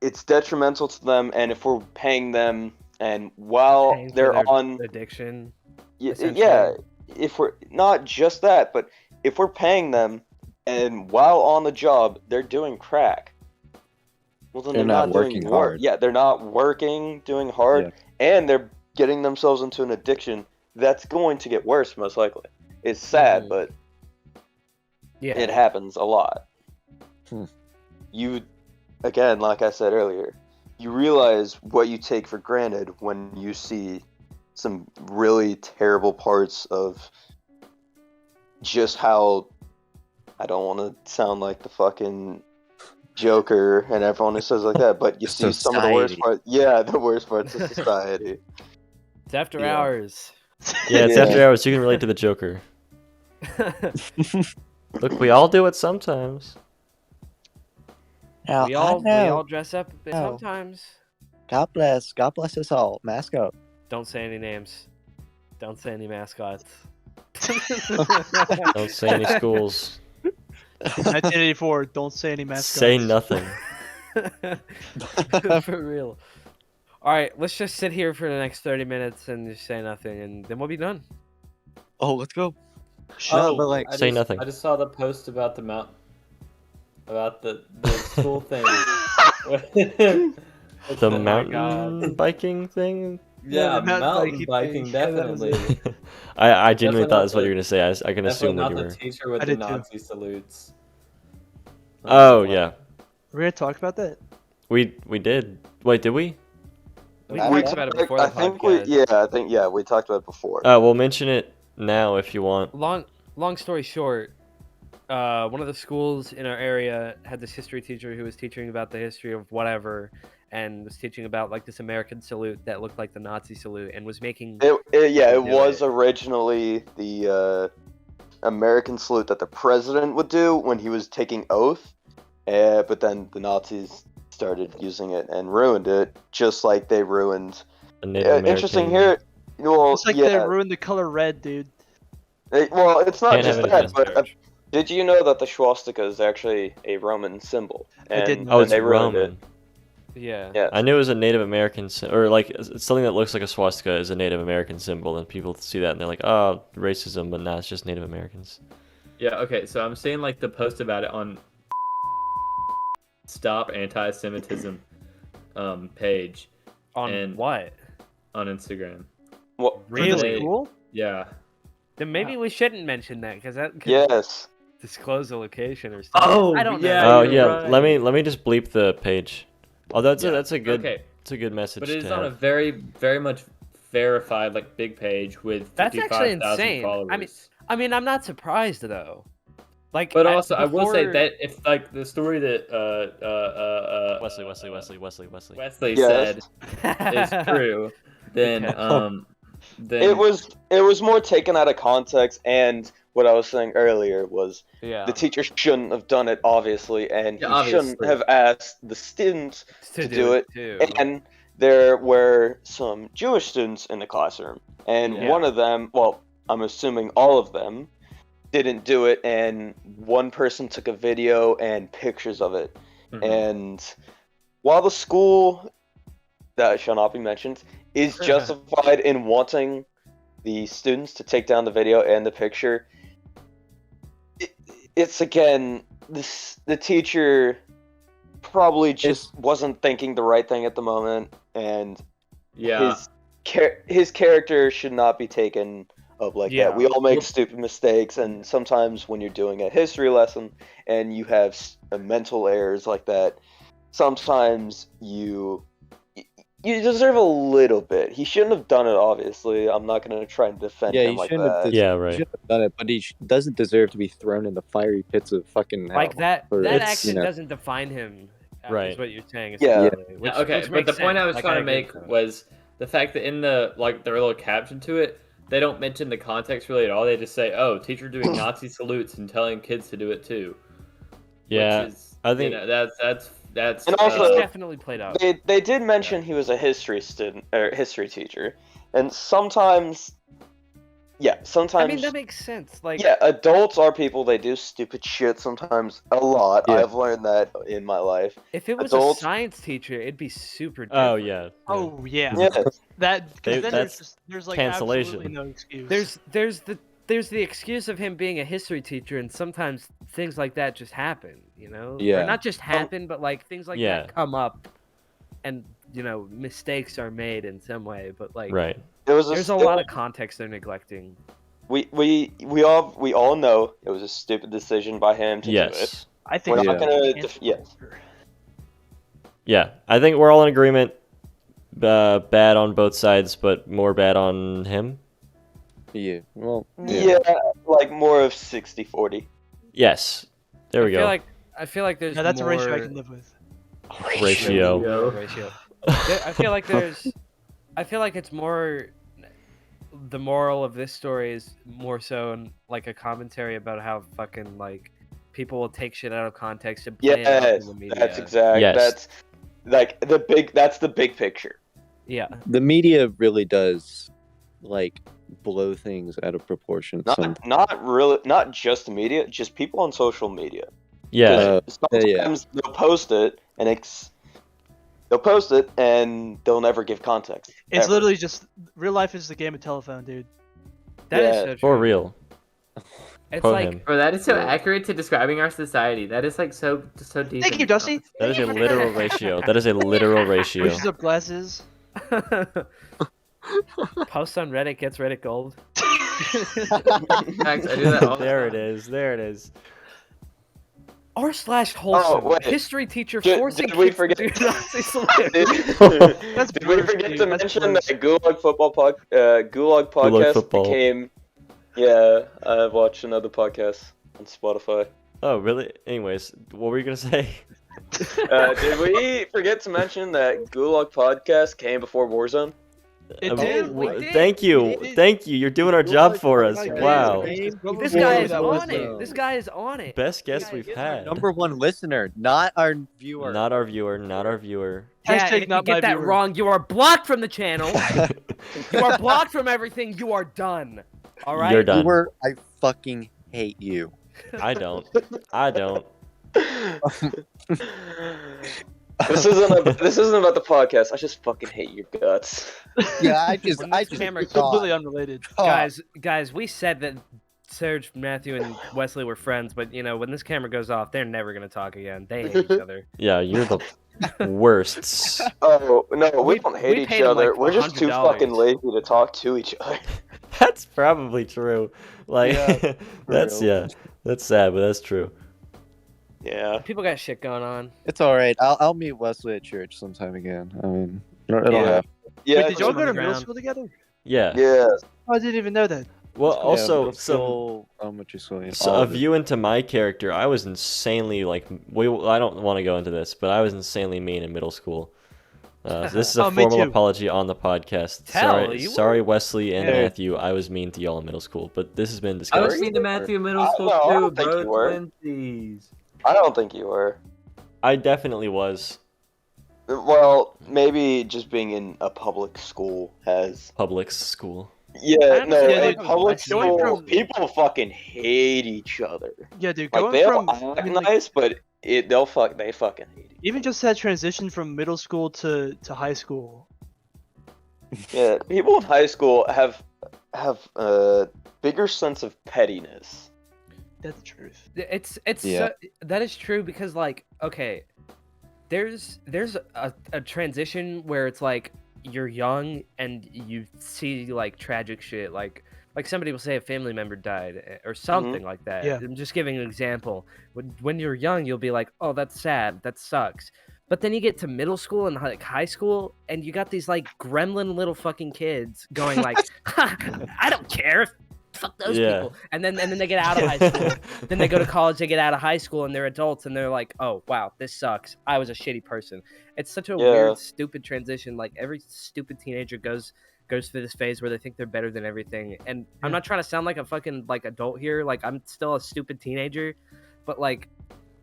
F: it's detrimental to them. And if we're paying them, and while
A: Paying for
F: they're
A: their
F: on,
A: addiction.
F: yeah,
A: essentially.
F: if we're not just that, but if we're paying them, and while on the job they're doing crack, well then
D: They're
F: they're
D: not
F: not
D: working
F: doing work.
D: hard.
F: Yeah, they're not working, doing hard,
D: Yeah.
F: and they're getting themselves into an addiction that's going to get worse most likely. It's sad,
A: Mhm.
F: but
A: Yeah.
F: it happens a lot.
D: Hmm.
F: You, again, like I said earlier, you realize what you take for granted when you see some really terrible parts of just how, I don't want to sound like the fucking Joker and everyone who says like that, but you see some of the worst
D: Society.
F: parts. Yeah, the worst parts of society.
A: It's after
F: Yeah.
A: hours.
B: Yeah, it's
F: Yeah.
B: after hours. You can relate to the Joker. Look, we all do it sometimes.
D: Now,
A: we all
D: know.
A: dress up
D: No.
A: sometimes.
D: God bless us all. Mask up.
A: Don't say any names. Don't say any mascots.
B: Don't say any schools.
C: 1984. Don't say any mascots.
B: Say nothing.
A: For real. All right, let's just sit here for the next 30 minutes and just say nothing, and then we'll be done.
D: Oh, let's go.
E: Oh,
D: but like,
B: Say nothing.
E: I just saw the post about the about the school thing.
B: The
A: Oh my
B: mountain biking thing?
E: Yeah,
C: the mountain
E: mountain
C: biking
E: biking,
C: thing. Yeah, that was it.
E: definitely.
B: I genuinely
E: Definitely
B: thought that's
E: not
B: what you were gonna say. I can assume
E: Definitely
B: what
E: not
B: you
E: the
B: were.
E: teacher with
C: I
E: the
C: did too.
E: Nazi salutes.
B: Oh yeah,
C: We're gonna talk about that.
B: we did. Wait, did we?
A: We
F: We
A: talked about it before the
F: I think we,
A: podcast.
F: yeah, we talked about it before.
B: We'll mention it now if you want.
A: Long story short, one of the schools in our area had this history teacher who was teaching about the history of whatever, and was teaching about like this American salute that looked like the Nazi salute, and was making
F: It
A: do
F: was
A: it.
F: originally the American salute that the president would do when he was taking oath, but then the Nazis started using it and ruined it, just like they ruined.
B: The Native American.
F: Interesting here. Well,
C: It's like
F: yeah.
C: they ruined the color red, dude.
F: Well, it's not
B: Can't
F: just
B: have it
F: that,
B: against
F: but
A: Serj.
F: did you know that the swastika is actually a Roman symbol?
C: I didn't
F: And
C: know
B: Oh,
F: then
B: it's
F: they ruined
B: Roman.
A: Yeah.
F: Yeah.
B: I knew it was a Native American, or like it's something that looks like a swastika is a Native American symbol, and people see that and they're like, "Oh, racism," but nah, it's just Native Americans.
E: Yeah, okay, so I'm seeing like the post about it on Stop Anti-Semitism page
A: On
E: And-
A: what?
E: on Instagram.
F: Well,
C: For this
A: Really?
C: school?
E: Yeah.
A: Then maybe we shouldn't mention that because that could
F: yes.
A: disclose the location or something.
E: Oh,
A: I don't know.
E: yeah,
B: Oh
E: you're
B: yeah,
E: right.
B: let me just bleep the page. Oh, that's
E: Yeah.
B: a good
E: Okay,
B: it's a good message
E: but it is
B: to
E: on a
B: have.
E: very, very much verified like big page with
A: That's actually
E: 55,000
A: insane.
E: followers.
A: I mean, I'm not surprised though. Like,
E: But also, I will say
A: before-
E: that if like the story that Wesley
F: Yes.
E: said is true, then
A: Okay.
E: then
F: It was more taken out of context, and what I was saying earlier was
A: yeah,
F: the teacher shouldn't have done it, obviously, and
E: Yeah,
F: he shouldn't
E: obviously.
F: have asked the students to do it.
A: too.
F: And there were some Jewish students in the classroom, and
A: Yeah.
F: one of them, well, I'm assuming all of them, didn't do it, and one person took a video and pictures of it.
E: Mhm.
F: And while the school that shall not be mentioned is justified in wanting the students to take down the video and the picture. It's again, the teacher probably just wasn't thinking the right thing at the moment, and his character should not be taken up like that. We all make stupid mistakes, and sometimes when you're doing a history lesson and you have mental errors like that, sometimes you deserve a little bit. He shouldn't have done it, obviously. I'm not going to try and defend him like that.
B: Yeah, right.
D: He shouldn't have done it, but he doesn't deserve to be thrown in the fiery pits of fucking hell.
A: Like that action
D: you know.
A: doesn't define him.
B: Right.
A: Is what you're saying.
F: Yeah.
A: Which
E: But
A: makes
E: the point
A: sense.
E: I was
A: Like,
E: trying to
A: agree
E: make
A: with that.
E: was the fact that in the their little caption to it, they don't mention the context really at all. They just say, "Oh, teacher doing Nazi salutes and telling kids to do it too."
B: Yeah,
E: Which is,
B: I think
E: that's
F: And also,
A: It's definitely played out.
F: They did mention he was a history student or history teacher, and sometimes
A: I mean, that makes sense. Like,
F: adults are people. They do stupid shit sometimes, a lot.
D: Yeah.
F: I've learned that in my life.
A: if it was
F: adults-
A: a science teacher, it'd be super different.
B: Oh yeah.
C: Oh yeah.
F: Yeah,
C: That because then
B: that's
C: there's like
B: cancellation.
C: absolutely no excuse.
A: There's the excuse of him being a history teacher, and sometimes things like that just happen, you know?
D: Yeah.
A: Or not just happen, but like things like
B: Yeah.
A: that come up, and mistakes are made in some way. But like,
B: Right.
A: there's a lot of context they're neglecting.
F: We all know it was a stupid decision by him to do it.
B: Yes.
C: I think
F: We're
C: it's
F: not gonna
C: cancel
F: yes.
C: culture.
B: Yeah, I think we're all in agreement. Bad on both sides, but more bad on him.
D: Yeah. Well.
F: Yeah, like more of 60-40.
B: Yes. There we go.
A: I feel like there's
C: No, that's
A: more
C: a ratio I can live with.
B: Ratio.
A: ratio. I feel like it's more. The moral of this story is more so like a commentary about how fucking like people will take shit out of context and play it up
F: Yes,
A: in the media.
F: that's exact.
B: Yes.
F: That's like that's the big picture.
A: Yeah.
D: The media really does like blow things out of proportion.
F: Not really, not just the media, just people on social media.
B: Yeah.
F: Sometimes they'll post it and they'll never give context.
C: It's
F: ever.
C: literally just real life is the game of telephone, dude.
A: That is
F: Yeah.
A: so true.
B: For real.
A: It's
B: Quote
A: like
B: him.
E: Bro, that is so accurate to describing our society. That is like so deep.
C: Thank you, Dusty.
B: That is a literal ratio. That is a literal ratio.
C: Pushes up glasses.
A: post on Reddit gets Reddit gold.
E: Facts, I do that all the
B: There it
E: time.
B: is. There it is.
A: r/wholesome
F: wait.
A: history teacher
F: Did
A: forcing
F: we
A: kids
F: forget-
A: to do Nazi salute.
C: That's
F: Did we
C: brutal,
F: forget
C: dude.
F: to
C: That's
F: mention
C: brutal.
F: that Gulag podcast
B: football.
F: became? Yeah, I've watched another podcast on Spotify.
B: Oh, really? Anyways, what were you gonna say?
F: Did we forget to mention that Gulag podcast came before Warzone?
C: It did, we
A: did.
B: Thank you.
C: We did.
B: Thank you. You're doing our job for us.
D: Like,
B: Wow.
A: This guy is on it. This guy is on it.
B: Best guest
A: guy
B: we've
A: is
B: had.
D: Number one listener, not our viewer.
B: Not our viewer. Not our viewer.
A: Yeah,
C: Hashtag
A: and if you
C: not
A: get
C: my
A: that
C: viewer.
A: wrong, you are blocked from the channel. You are blocked from everything. You are done. All right.
B: You're done.
D: Viewer, I fucking hate you.
B: I don't. I don't.
F: This isn't about the podcast. I just fucking hate your guts.
D: Yeah, I
A: When this
D: just
A: camera-
C: Completely unrelated.
A: Guys, we said that Serj, Matthew, and Wesley were friends, but when this camera goes off, they're never gonna talk again. They hate each other.
B: Yeah, you're the worst.
F: Oh no, we don't hate
A: we
F: each
A: paid him,
F: other.
A: like,
F: We're just too
A: $100.
F: fucking lazy to talk to each other.
B: That's probably true. Like,
D: Yeah,
B: that's
D: real.
B: that's sad, but that's true.
F: Yeah.
A: People got shit going on.
D: It's all right. I'll meet Wesley at church sometime again. I mean, it'll
F: Yeah.
D: happen.
F: Yeah.
C: Wait, did y'all go to
A: on the
C: middle
A: ground.
C: school together?
B: Yeah.
F: Yeah.
C: Oh, I didn't even know that.
B: Well,
D: Yeah,
B: also
D: middle
B: some
D: school, elementary school, yeah,
B: so
D: all
B: a
D: of it.
B: view into my character. I was insanely I don't want to go into this, but I was insanely mean in middle school. So this is a
C: Oh, me
B: formal
C: too.
B: apology on the podcast.
A: Tell, you
B: Sorry, Wesley and
A: Hey.
B: Matthew. I was mean to y'all in middle school, but this has been
E: I
B: discussed.
E: was mean to Matthew in middle
F: I-
E: school
F: no, I
E: too,
F: don't think
E: bro.
F: you were.
E: Twinsies.
F: I don't think you were.
B: I definitely was.
F: Well, maybe just being in a public school has.
B: Public school.
F: Yeah,
A: I
F: no,
A: understand
F: in
A: that
F: public
A: from West
F: school,
C: Point.
F: people fucking hate each other.
C: Yeah, dude.
F: Like
C: Going
F: they'll
C: from
F: act
C: like,
F: nice, but they fucking hate each
C: even just that transition from middle school to high school,
F: Yeah, people in high school have a bigger sense of pettiness.
C: That's the truth.
A: It's
D: Yeah.
A: that is true because like okay, there's a transition where it's like you're young and you see like tragic shit like somebody will say a family member died or something like that.
C: Yeah.
A: I'm just giving an example. When you're young, you'll be like, oh, that's sad, that sucks. But then you get to middle school and like high school, and you got these like gremlin little fucking kids going like, I don't care. Fuck those
B: Yeah.
A: people. And then they get out of high school. Then they go to college, they get out of high school, and they're adults, and they're like, oh, wow, this sucks. I was a shitty person. It's such a weird, stupid transition. Like, every stupid teenager goes through this phase where they think they're better than everything. And I'm not trying to sound like a fucking, like, adult here. Like, I'm still a stupid teenager. But, like,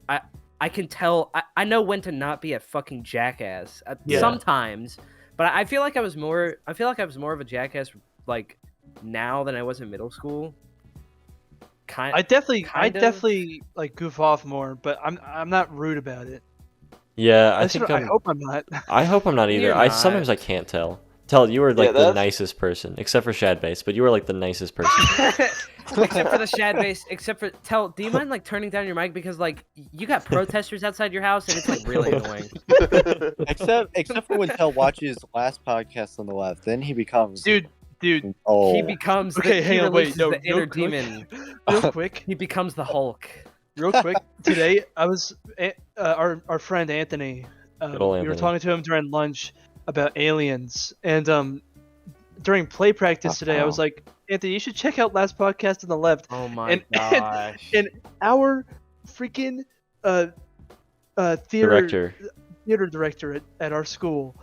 A: I can tell, I know when to not be a fucking jackass sometimes. But I feel like I was more of a jackass, like, now than I was in middle school.
C: I definitely like goof off more, but I'm not rude about it.
B: Yeah, I
C: hope I'm not.
B: I hope I'm not either.
A: You're
B: I
A: not.
B: sometimes I can't tell. You were like the
F: that's-
B: nicest person, except for Shadbase, but you were like the nicest person.
A: Except for the shad base. Do you mind like turning down your mic because like you got protesters outside your house and it's like really annoying.
D: Except for when Tell watches last podcast on the left, then he becomes
C: Dude.
D: Oh,
A: He becomes
C: Okay, hang on, wait, no,
A: the inner
C: real quick.
A: demon.
C: Real quick.
A: He becomes the Hulk.
C: Real quick. Today, I was our friend Anthony.
B: Good old
C: We were
B: Anthony.
C: talking to him during lunch about aliens, and during play practice today, I was like, Anthony, you should check out last podcast on the left.
A: Oh my
C: And-
A: gosh.
C: And our freaking theater director at our school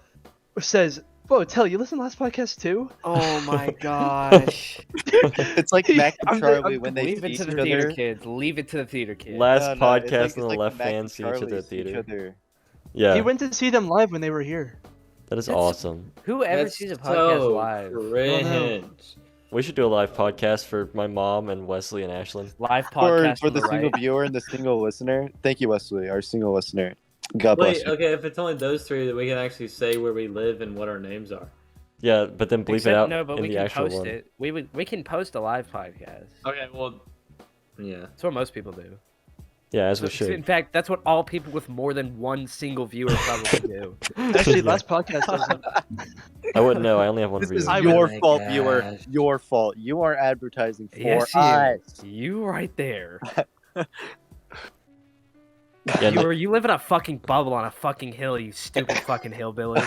C: says, "Whoa, Tell, you listen to last podcast too?"
A: Oh my gosh.
D: it's like Mac and
C: I'm-
D: Charlie
C: I'm-
D: when they
A: Leave it
D: see
A: to
D: each
A: the theater
D: other.
A: kids. Leave it to the theater kids.
B: Last
D: No, it's
B: podcast
D: like-
B: on the
D: it's like
B: left
D: Mac and
B: fans see each other
D: Charlie
B: at
D: see each
B: theater.
D: other.
B: Yeah,
C: He went to see them live when they were here.
B: that is
A: That's-
B: awesome.
A: Who ever
E: That's
A: sees a podcast
E: so
A: live?
E: cringe.
B: We should do a live podcast for my mom and Wesley and Ashlyn.
A: Live
D: For
A: podcast
D: for
A: on
D: the
A: the
D: single
A: right.
D: viewer and the single listener. Thank you, Wesley, our single listener. God bless
E: Wait,
D: you.
E: okay, if it's only those three, that we can actually say where we live and what our names are.
B: Yeah, but then bleep it out
A: No, but
B: in
A: we
B: the
A: can
B: actual
A: post
B: one.
A: it. We can post a live podcast.
E: Okay, well, yeah.
A: That's what most people do.
B: Yeah, as we
A: In
B: should.
A: fact, that's what all people with more than one single viewer probably do.
C: Actually,
B: Yeah.
C: last podcast doesn't.
B: I wouldn't know. I only have one
D: This is
B: viewer.
D: your
E: my
D: fault,
E: gosh.
D: viewer. Your fault. You are advertising for
A: Yes,
D: us.
A: you right there.
B: Yeah,
A: You live in a fucking bubble on a fucking hill, you stupid fucking hillbilly.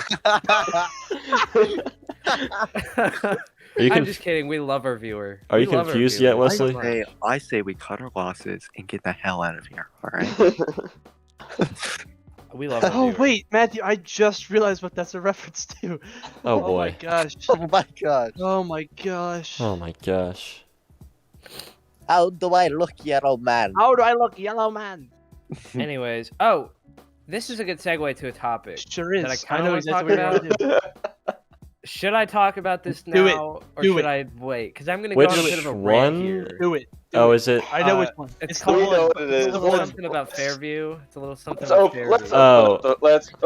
B: Are you
A: I'm
B: conf-
A: just kidding. We love our viewer.
B: Are you
A: We love our
B: confused
A: viewer
B: yet, Wesley?
A: so much.
D: I say we cut our losses and get the hell out of here. All right.
A: We love our
C: Oh
A: viewer.
C: wait, Matthew, I just realized what that's a reference to.
B: Oh
C: Oh my
B: boy.
C: gosh.
D: Oh my gosh.
C: Oh my gosh.
B: Oh my gosh.
D: How do I look, yellow man?
C: How do I look, yellow man?
A: Anyways, this is a good segue to a topic.
C: Sure is.
A: That I
C: I
A: kinda
C: know
A: wanna
C: exactly
A: talk
C: what you're gonna do.
A: Should I talk about this
C: Do it.
A: now, or
C: Do
A: should
C: it.
A: I wait? Because I'm gonna
B: Which
A: go on a bit of a
B: one?
A: rant here.
C: Do it.
B: Oh, is it?
C: I know
A: Uh,
C: which one.
A: It's
C: the
A: called.
F: We know
C: one.
F: what it
A: It's
F: is.
A: a
C: the
A: little
C: one.
A: something about Fairview. It's a little something
F: So
A: about
F: let's
A: Fairview.
B: Oh.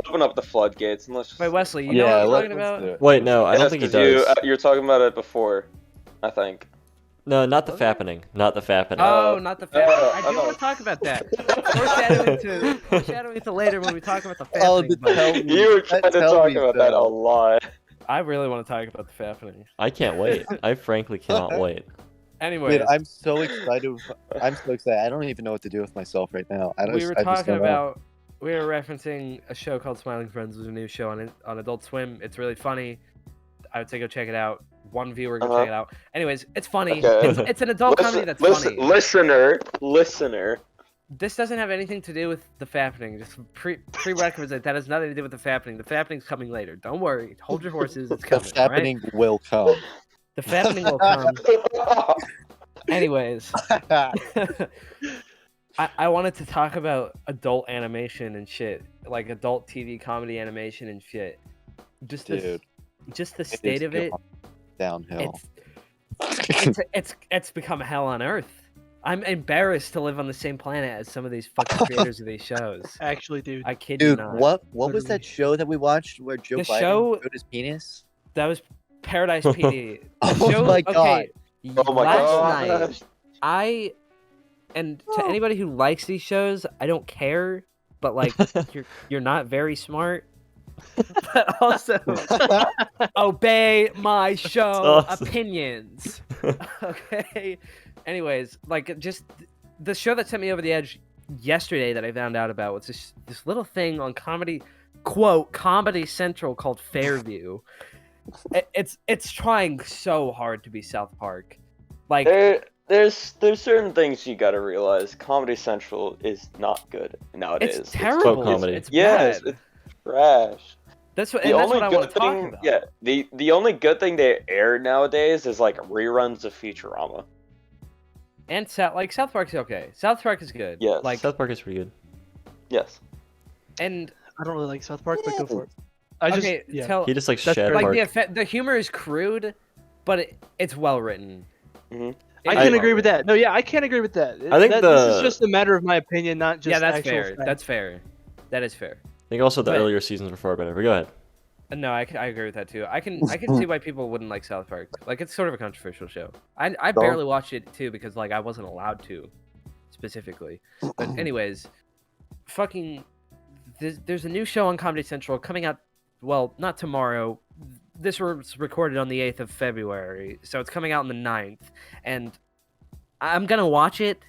F: open up the floodgates and let's just.
A: Wait, Wesley, you
D: Yeah,
A: know what I'm
D: let's
A: talking about?
D: do it.
B: Wait, no, I don't
F: Yes,
B: think he
F: 'cause
B: does.
F: you were talking about it before, I think.
B: No, not the fappening. Not the fappening.
A: Oh, not the Fairview. I do
F: oh.
A: want to talk about that. Foreshadowing to later when we talk about the
D: Oh,
A: Fairview.
D: the tell me.
F: You were trying to
D: Tell
F: talk
D: me
F: about that a
D: so.
F: lot.
A: I really want to talk about the Fairview.
B: I can't wait. I frankly cannot wait.
A: Anyways,
D: Dude, I'm so excited. I'm so excited. I don't even know what to do with myself right now.
A: we were
D: I just
A: talking
D: don't know.
A: about. We were referencing a show called Smiling Friends. It was a new show on Adult Swim. It's really funny. I would say go check it out. One viewer, go check it out. Anyways, it's funny.
F: Okay.
A: It's an adult comedy that's funny.
F: Listener.
A: This doesn't have anything to do with the fappening. Just prerequisite. That has nothing to do with the fappening. The fappening's coming later. Don't worry. Hold your horses. It's
D: The
A: coming. all right?
D: happening will come.
A: The fappening will come. Anyways, I wanted to talk about adult animation and shit, like adult TV comedy animation and shit. Just
D: Dude,
A: the state of it.
D: Downhill.
A: It's become hell on earth. I'm embarrassed to live on the same planet as some of these fucking creators of these shows.
C: Actually, dude.
A: I kid you
D: Dude,
A: not.
D: what was
C: Literally.
D: that show that we watched where Joe
A: The
D: Biden
A: show-
D: showed his penis?
A: That was Paradise PD.
D: Oh my God.
F: Oh my
A: last
F: gosh.
A: night, and to anybody who likes these shows, I don't care, but like you're not very smart. But also obey my show
B: awesome.
A: opinions. Okay. Anyways, like just the show that sent me over the edge yesterday that I found out about was this little thing on Comedy Central called Fairview. It's trying so hard to be South Park. Like
F: There's certain things you gotta realize. Comedy Central is not good nowadays.
A: it's terrible.
B: comedy.
A: It's
F: Yes,
A: bad.
F: it's trash.
A: That's what
F: The
A: I
F: only
A: want
F: good
A: to talk
F: thing,
A: about.
F: yeah, the only good thing they air nowadays is like reruns of Futurama.
A: And South Park's okay. South Park is good.
F: Yes.
A: Like
B: South Park is pretty good.
F: Yes.
A: and
C: I don't really like South Park, but go for it. I just
A: okay,
C: yeah.
A: tell
B: He just like
C: That's
B: Shad
C: fair.
B: Park.
A: the humor is crude, but it's well written.
F: Mhm.
C: I can't agree with that. No, yeah, I can't agree with that.
B: I think
C: this is just a matter of my opinion, not just
A: Yeah, that's
C: actual
A: fair.
C: fact.
A: That's fair. That is fair.
B: I think also the
A: But-
B: earlier seasons were far better. But go ahead.
A: No, I agree with that too. I can see why people wouldn't like South Park. Like it's sort of a controversial show. I barely watched it too because like I wasn't allowed to, specifically. But anyways, fucking, there's a new show on Comedy Central coming out. Well, not tomorrow. This was recorded on the 8th of February, so it's coming out on the 9th, and I'm gonna watch it.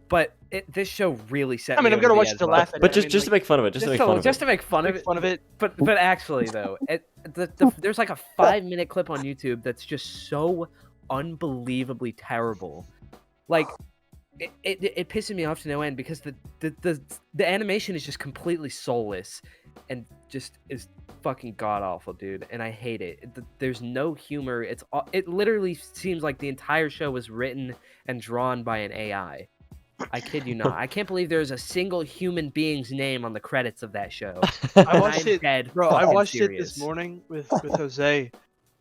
A: But this show really set.
C: I mean,
A: me
C: I'm gonna
A: over
C: watch
A: the
C: it to
A: edge.
C: laugh at
B: But
C: it.
B: just to make fun of it. Just to make fun of it.
A: Just to make fun of
C: Make
A: it.
C: fun of it.
A: But actually though, there's like a 5-minute clip on YouTube that's just so unbelievably terrible. Like it pisses me off to no end because the animation is just completely soulless and just is fucking god awful, dude. And I hate it. There's no humor. It literally seems like the entire show was written and drawn by an AI. I kid you not. I can't believe there's a single human being's name on the credits of that show.
C: I watched
A: I'm
C: it,
A: dead
C: bro. I
A: fucking
C: watched it
A: serious.
C: this morning with Jose,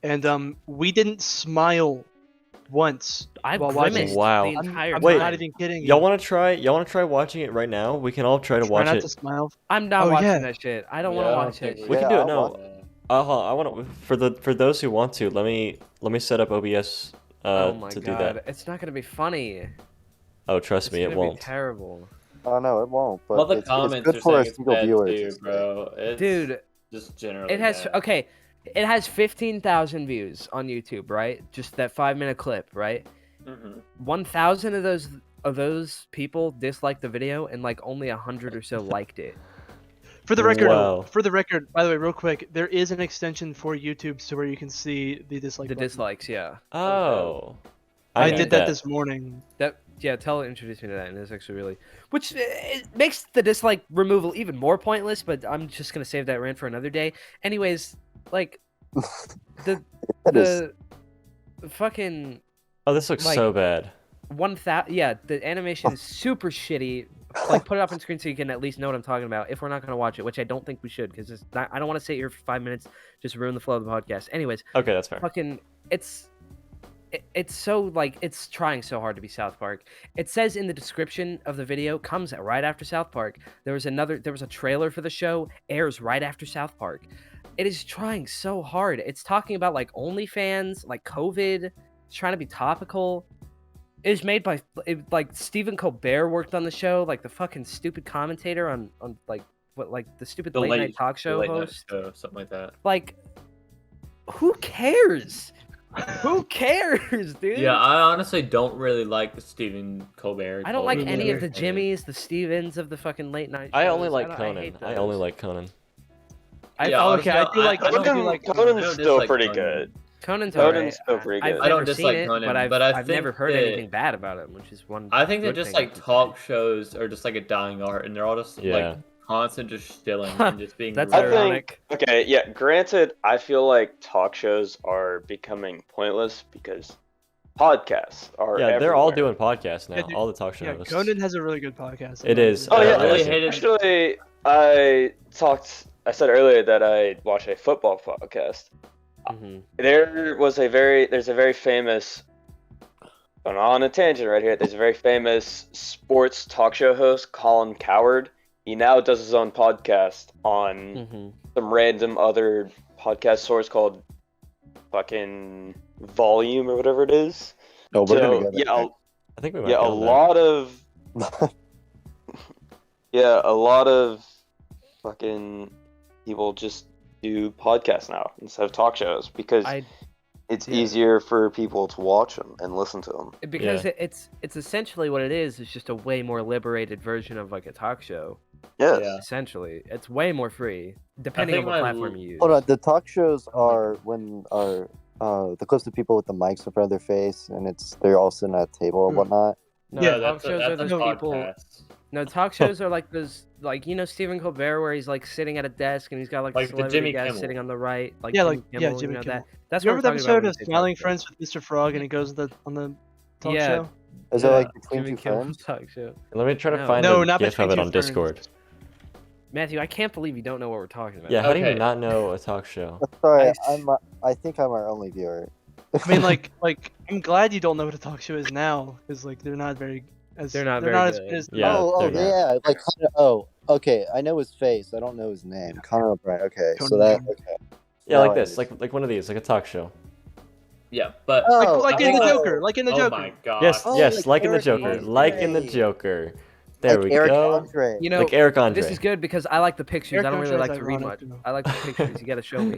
C: and we didn't smile once
A: I
C: while watching.
A: grimaced
B: Wow.
A: the entire
C: I'm
B: Wait.
C: not
A: time.
C: even kidding.
B: Y'all want to try? Y'all want to try watching it right now? We can all try to
C: Try
B: watch
C: not
B: it.
C: to smile.
A: I'm not
C: Oh,
A: watching
C: yeah.
A: that shit. I don't want to watch that shit.
B: We can do it.
D: I'll
B: No.
D: watch
B: I want to for those who want to. Let me set up OBS
A: Oh my
B: to
A: god,
B: do that.
A: it's not gonna be funny.
B: Oh, trust
A: It's
B: me, it
A: gonna
B: won't.
A: be terrible,
D: Oh no, it won't. But
E: All the
D: it's
E: comments
D: good
E: are
D: for our
E: saying it's
D: single
E: bad
D: viewers.
E: too, bro. It's
A: dude.
E: just generally
A: It has
E: bad.
A: okay. It has 15,000 views on YouTube, right? Just that 5-minute clip, right?
E: Mhm.
A: 1,000 of those people disliked the video, and like only 100 or so liked it.
C: For the record,
B: Wow.
C: by the way, real quick, there is an extension for YouTube so where you can see the dislike.
A: The
C: button.
A: dislikes, yeah.
B: Oh.
C: I
B: knew
C: did that this morning.
A: Introduce me to that, and it's actually really, which it makes the dislike removal even more pointless. But I'm just gonna save that rant for another day. Anyways, like the
D: That is-
A: fucking
B: Oh, this looks
A: like-
B: so bad.
A: 1,000. Yeah, the animation is super shitty. Like, put it up on screen so you can at least know what I'm talking about. If we're not gonna watch it, which I don't think we should, because I don't want to sit here for 5 minutes just ruin the flow of the podcast. Anyways,
B: Okay, that's fair.
A: fucking it's so like it's trying so hard to be South Park. It says in the description of the video comes right after South Park. There was a trailer for the show, airs right after South Park. It is trying so hard. It's talking about like OnlyFans, like COVID. It's trying to be topical. It was made by like Stephen Colbert worked on the show, like the fucking stupid commentator on like what like the stupid late night talk show
E: late night
A: host.
E: show, something like that.
A: Like, who cares? Who cares, dude?
E: Yeah, I honestly don't really like Stephen Colbert.
A: I don't like any of the
E: Colbert.
A: Jimmys, the Stevens of the fucking late night shows.
B: I only like
A: don't-
B: Conan.
A: hate
B: I only
A: those.
B: like Conan.
E: Yeah,
C: okay, I do like.
E: I don't
C: do
F: Conan's
C: like.
E: don't
F: still
E: dislike
F: pretty
E: Conan.
F: good.
A: Conan's
F: Conan's
A: alright.
F: still pretty
A: I've
F: good.
E: I don't
A: never
E: dislike
A: seen it,
E: Conan,
A: but I've
E: but I
A: I've never
E: think
A: heard
E: that-
A: anything bad about him, which is one.
E: I think that
A: good
E: just
A: thing I
E: like
A: can say.
E: talk shows are just like a dying art, and they're all just
B: Yeah.
E: like constant just chilling and just being.
A: That's
F: I
E: rude.
A: ironic.
F: think okay, yeah. Granted, I feel like talk shows are becoming pointless because podcasts are.
B: Yeah, they're all
F: everywhere.
B: doing podcasts now.
C: Yeah, dude.
B: all the talk show
C: Yeah,
B: hosts.
C: Conan has a really good podcast.
B: It is.
F: Oh
E: I
F: yeah,
E: really
B: I
E: hated.
F: actually, I said earlier that I watched a football podcast.
A: Mhm.
F: There's a very famous. Going on a tangent right here. There's a very famous sports talk show host, Colin Cowherd. He now does his own podcast on
A: Mhm.
F: some random other podcast source called fucking volume or whatever it is.
D: No, we're gonna
F: So
D: go there.
F: yeah,
B: I think we might
F: yeah,
B: go
F: a
B: there.
F: lot of yeah, a lot of fucking people just do podcasts now instead of talk shows because it's easier for people to watch them and listen to them.
A: Because it's essentially what it is. It's just a way more liberated version of like a talk show.
F: Yes.
E: Yeah.
A: Essentially, it's way more free, depending on
E: think
A: what
E: my
A: platform you use.
D: Hold on, the talk shows are when the clips of people with the mics in front of their face, and they're all sitting at a table or whatnot.
A: No,
C: Yeah,
A: talk shows are
E: that's
A: those
E: a
A: people.
E: podcast.
A: No, talk shows are like those, like Stephen Colbert, where he's like sitting at a desk and he's got like
E: Like
A: a
E: the
A: celebrity
E: Jimmy
A: guest
E: Kimmel.
A: sitting on the right, like
C: Yeah,
A: Jimmy
C: like- yeah,
A: Kimmel,
C: Jimmy
A: you know
C: Kimmel.
A: that. That's
C: You
A: what
C: remember
A: we're
C: the
A: talking about
C: episode
A: when
C: of
A: we say talk
C: Smiling
A: show.
C: Friends with Mr. Frog and he goes on the talk
A: Yeah.
C: show?
D: Is it
A: Yeah,
D: like between
A: Jimmy
D: two
A: Kimmel's
D: friends?
A: talk show.
B: Let me try to
A: No.
B: find
C: No,
B: a
C: not
B: GIF of
C: between
B: it
C: two
B: on
C: friends.
B: Discord.
A: Matthew, I can't believe you don't know what we're talking about.
B: Yeah, how do you
E: Okay.
B: not know a talk show?
D: Sorry,
A: I-
D: I think I'm our only viewer.
C: I mean, like I'm glad you don't know what a talk show is now, because like they're not very as
A: They're not
C: they're
A: very
C: not as
A: good.
C: good as
B: Yeah,
D: oh
B: they're not.
D: yeah, like okay, I know his face. I don't know his name. Conor O'Brien. Okay, so
C: Conan
D: that
C: O'Brien.
D: okay.
B: Yeah,
D: Now
B: like
D: I
B: this,
D: understand.
B: like one of these, like a talk show.
E: Yeah, but
D: Oh,
C: like in the
E: oh.
C: Joker, like in the
E: oh
C: Joker.
E: my god.
B: Yes,
D: Oh,
B: yes, like in the
D: Eric
B: Joker,
A: Andre.
B: like in the Joker. There
D: like
B: we
D: Eric
B: go.
D: Andre.
A: You know,
B: Like Eric Andre.
A: this is good because I like the pictures.
C: Eric
A: I don't really
C: Andre's
A: like to read
C: ironic,
A: much.
C: though.
A: I like the pictures. You got to show me.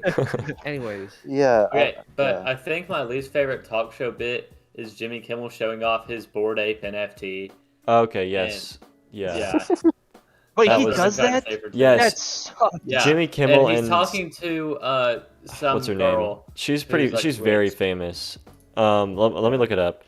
A: Anyways,
D: Yeah.
E: Okay, but
D: yeah.
E: I think my least favorite talk show bit is Jimmy Kimmel showing off his Bored Ape NFT.
B: Okay, yes. Yeah.
E: Yeah.
C: Wait,
B: That
C: he
B: was-
C: does that?
B: Yes.
C: That sucks.
E: Yeah.
B: Jimmy Kimmel
E: and he's
B: and
E: talking to some
B: what's her
E: girl.
B: name? She's
E: who's,
B: pretty.
E: like,
B: She's very
E: rich.
B: famous. Let me look it up.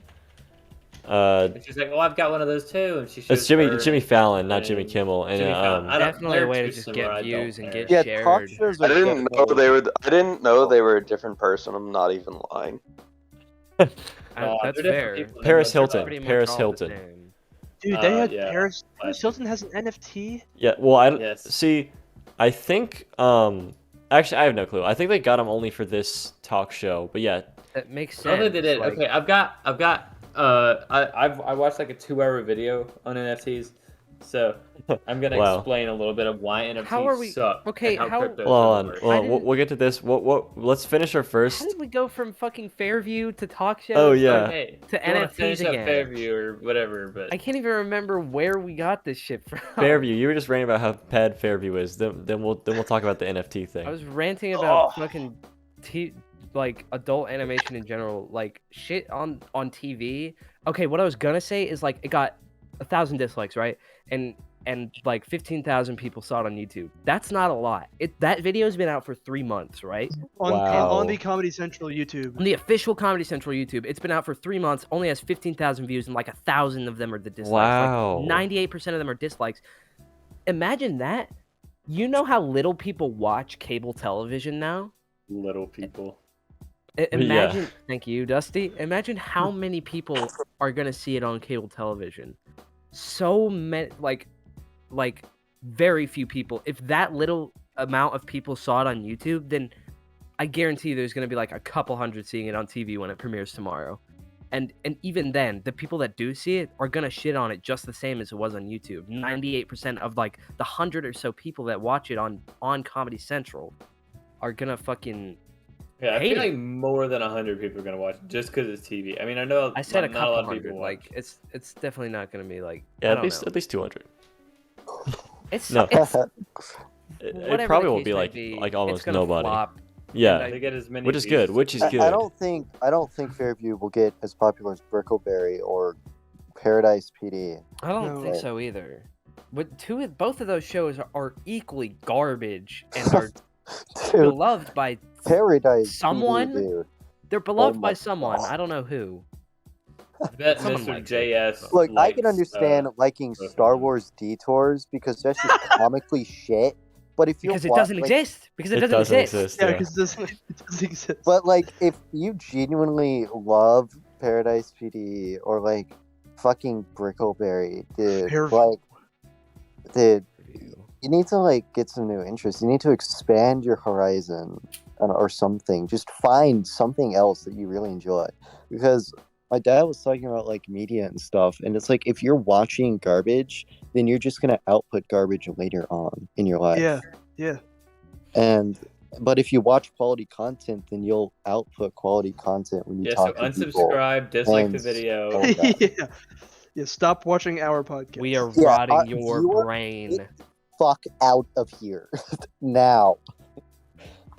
E: And she's like, "Oh, I've got one of those too." And she shows
B: It's Jimmy
E: her
B: Jimmy Fallon, not
E: and
B: Jimmy Kimmel. And
E: Jimmy Fallon. I don't-
A: definitely a
E: they're
A: way to
E: too
A: just
E: similar, I
A: get
E: don't
A: views and
E: care.
A: get
D: Yeah,
A: shared.
D: talk shows are
F: I didn't know
D: definitely-
F: they were. I didn't know they were a different person. I'm not even lying.
E: No,
A: That's
E: they're different
A: fair.
E: people.
B: Paris
E: They're
B: Hilton.
A: Pretty much
B: Paris
A: all the
B: Hilton.
A: same.
C: Dude, they had
E: yeah.
C: Paris Hilton has an NFT.
B: Yeah. Well, I don't
E: Yes.
B: see. I think. Actually, I have no clue. I think they got him only for this talk show. But yeah.
A: That makes sense.
E: Probably they did.
A: Like,
E: Okay, I've got. I watched like a 2-hour video on NFTs, so I'm gonna
B: Wow.
E: explain a little bit of why NFTs
A: How are we-
E: suck.
A: okay,
E: and
A: how-
E: crypto
B: Hold on.
E: works.
B: Hold on.
A: didn't-
B: We'll get to this. Let's finish our
A: How
B: first.
A: did we go from fucking Fairview to talk shows?
B: Oh, yeah.
E: Okay,
A: To
E: if you wanna
A: NFTs
E: finish up
A: again.
E: Fairview or whatever, but
A: I can't even remember where we got this shit from.
B: Fairview. You were just ranting about how bad Fairview is. Then we'll talk about the NFT thing.
A: I was ranting about
F: Oh.
A: fucking like adult animation in general, like shit on TV. Okay, what I was gonna say is like it got 1,000 dislikes, right? And like 15,000 people saw it on YouTube. That's not a lot. That video's been out for 3 months, right?
B: Wow.
C: On the Comedy Central YouTube.
A: On the official Comedy Central YouTube, it's been out for 3 months. Only has 15,000 views, and like 1,000 of them are the dislikes.
B: Wow.
A: Like 98% of them are dislikes. Imagine that. You know how little people watch cable television now?
E: little people.
A: Imagine, thank you, Dusty. Imagine how many people are gonna see it on cable television. So many, like very few people. If that little amount of people saw it on YouTube, then I guarantee there's gonna be like a couple hundred seeing it on TV when it premieres tomorrow. And even then, the people that do see it are gonna shit on it just the same as it was on YouTube. 98% of like the 100 or so people that watch it on Comedy Central are gonna fucking.
E: Yeah, I
A: Hate
E: feel
A: it.
E: like more than 100 people are gonna watch it just because it's TV. I mean, I know
A: I said a
E: not
A: couple
E: lot of
A: hundred.
E: people
A: Like
E: watch.
A: it's definitely not gonna be like.
B: Yeah,
A: I
B: at
A: don't
B: least
A: know.
B: at least 200.
A: It's
B: No.
A: it's
B: It
A: whatever
B: probably
A: the
B: will
A: case
B: be
A: may
B: like
A: be,
B: like
A: it's
B: almost
A: gonna
B: nobody.
A: flop.
B: Yeah,
E: They get as many
B: which is
E: views
B: good.
E: as
B: Which is
E: they
B: good.
E: can.
D: I don't think Fairview will get as popular as Brickleberry or Paradise PD.
A: I don't
C: No.
A: think so either. But both of those shows are equally garbage and are
D: Dude,
A: beloved by.
D: Paradise
A: Someone?
D: PD, dude.
A: They're beloved
D: Oh
A: by
D: my
A: someone.
D: God.
A: I don't know who.
E: I bet
A: Someone
E: Mr.
A: likes it.
E: JS.
D: Look, I
E: likes,
D: can understand liking
E: both of
D: Star
E: them.
D: Wars detours because that's just comically shit. But if you
A: Because it doesn't exist. Because it
B: It
A: doesn't exist.
C: Yeah,
B: Yeah.
C: because it doesn't exist.
D: But like, if you genuinely love Paradise PD or like fucking Brickleberry, dude,
C: Fairview.
D: like, dude, you need to like get some new interests. You need to expand your horizon or something. Just find something else that you really enjoy. Because my dad was talking about like media and stuff, and it's like if you're watching garbage, then you're just gonna output garbage later on in your life.
C: Yeah, yeah.
D: And But if you watch quality content, then you'll output quality content when you
E: Yeah, so
D: talk to people.
E: unsubscribe, dislike the
D: and
E: video.
D: all that.
C: Yeah, stop watching our podcast.
A: We are
D: Yeah,
A: rotting your
D: viewer,
A: brain.
D: Fuck out of here now.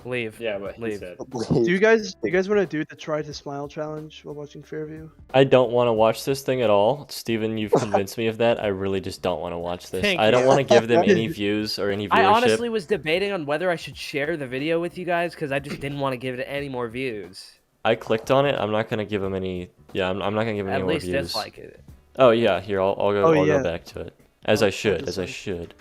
A: Leave.
E: Yeah, what he
A: Leave.
E: said.
C: Do you guys want to do the try to smile challenge while watching Fairview?
B: I don't want to watch this thing at all. Steven, you've convinced me of that. I really just don't want to watch this.
A: Thank
B: I don't
A: you.
B: want to give them any views or any viewership.
A: I honestly was debating on whether I should share the video with you guys because I just didn't want to give it any more views.
B: I clicked on it. I'm not gonna give them any. Yeah, I'm not gonna give them any
A: At
B: more
A: least
B: views.
A: dislike it.
B: Oh yeah, here I'll
C: Oh,
B: go
C: yeah.
B: back to it as I should.
C: dislike.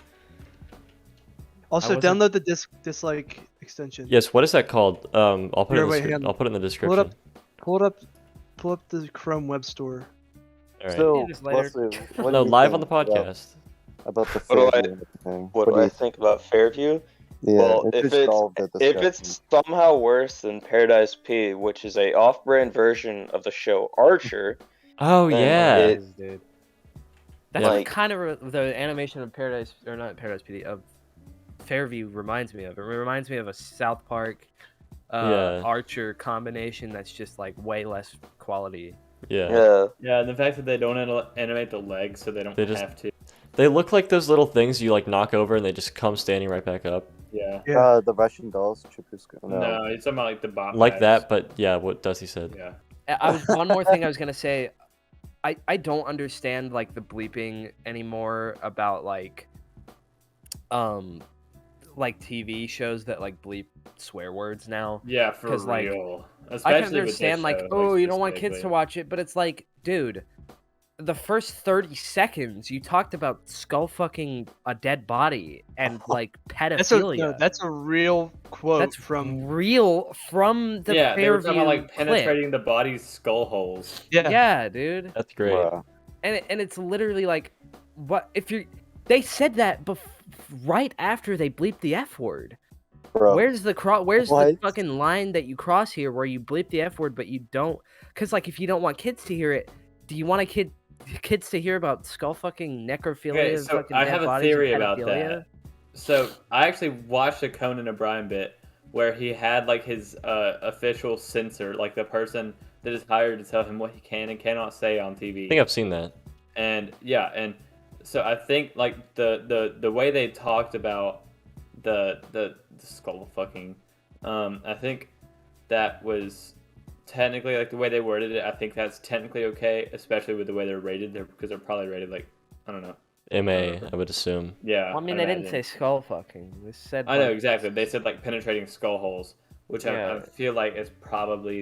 C: Also,
A: wasn't-
C: download the dislike extension.
B: Yes. What is that called? I'll put
C: Here,
B: it.
C: wait, hang on.
B: I'll put it in the
C: Pull it
B: description.
C: up. Pull up the Chrome web store.
B: All right.
D: So,
A: Just later.
D: Leslie, what
B: No,
D: do you
B: live on
D: think
B: the podcast.
D: about the
F: What do I-
D: Fairview and everything?
F: What do
D: do
F: I
D: you
F: think about Fairview?
D: Yeah,
F: Well,
D: it
F: if
D: just solved the
F: if
D: discussion.
F: it's somehow worse than Paradise P, which is a off-brand version of the show Archer,
B: Oh
F: Then
B: yeah.
F: it-
A: Is, dude. That's
F: Yeah.
A: what
F: Like-
A: kind of the animation of Paradise, or not Paradise PD, of Fairview reminds me of. It reminds me of a South Park
B: Yeah.
A: Archer combination that's just like way less quality.
B: Yeah.
F: yeah,
E: Yeah, and the fact that they don't animate the legs, so they don't
B: They just-
E: have to.
B: They look like those little things you like knock over and they just come standing right back up.
E: Yeah.
C: Yeah.
D: The Russian dolls, Chupuska.
E: No, it's something like the bot.
B: Like
E: bags.
B: that, but yeah, what Dusty said.
E: Yeah.
A: One more thing I was gonna say. I don't understand like the bleeping anymore about like TV shows that like bleep swear words now.
E: Yeah, for
A: 'Cause, like,
E: real.
A: I
E: Especially
A: can
E: with this
A: understand like,
E: show,
A: oh, you don't want kids to
E: specifically.
A: watch it, but it's like, dude, the first 30 seconds you talked about skull fucking a dead body and like pedophilia.
C: That's a real quote
A: That's
C: from.
A: real from the
E: Yeah, they were talking
A: Fairview
E: about like
A: clip.
E: penetrating the body's skull holes.
C: Yeah.
A: Yeah, dude.
B: That's great.
D: Bruh.
A: And it's literally like, what if you're? They said that right after they bleeped the F word.
D: Bro.
A: Where's the Where's the
D: What?
A: fucking line that you cross here where you bleep the F word but you don't? Because like if you don't want kids to hear it, do you want kids to hear about skull fucking necrophilia?
E: Okay,
A: and
E: so
A: fucking
E: I
A: dead
E: have a
A: bodies and
E: theory about
A: pedophilia?
E: that. So I actually watched a Conan O'Brien bit where he had like his official censor, like the person that is hired to tell him what he can and cannot say on TV.
B: I think I've seen that.
E: And yeah, and so I think like the way they talked about the skull fucking, I think that was technically like the way they worded it. I think that's technically okay, especially with the way they're rated. Because they're probably rated like, I don't know.
B: MA, I would assume.
E: Yeah.
A: Well, I mean,
E: I'd
A: they didn't say
E: imagine.
A: skull fucking. They said.
E: I know
A: like,
E: exactly. They said like penetrating skull holes, which I
A: Yeah.
E: feel like is probably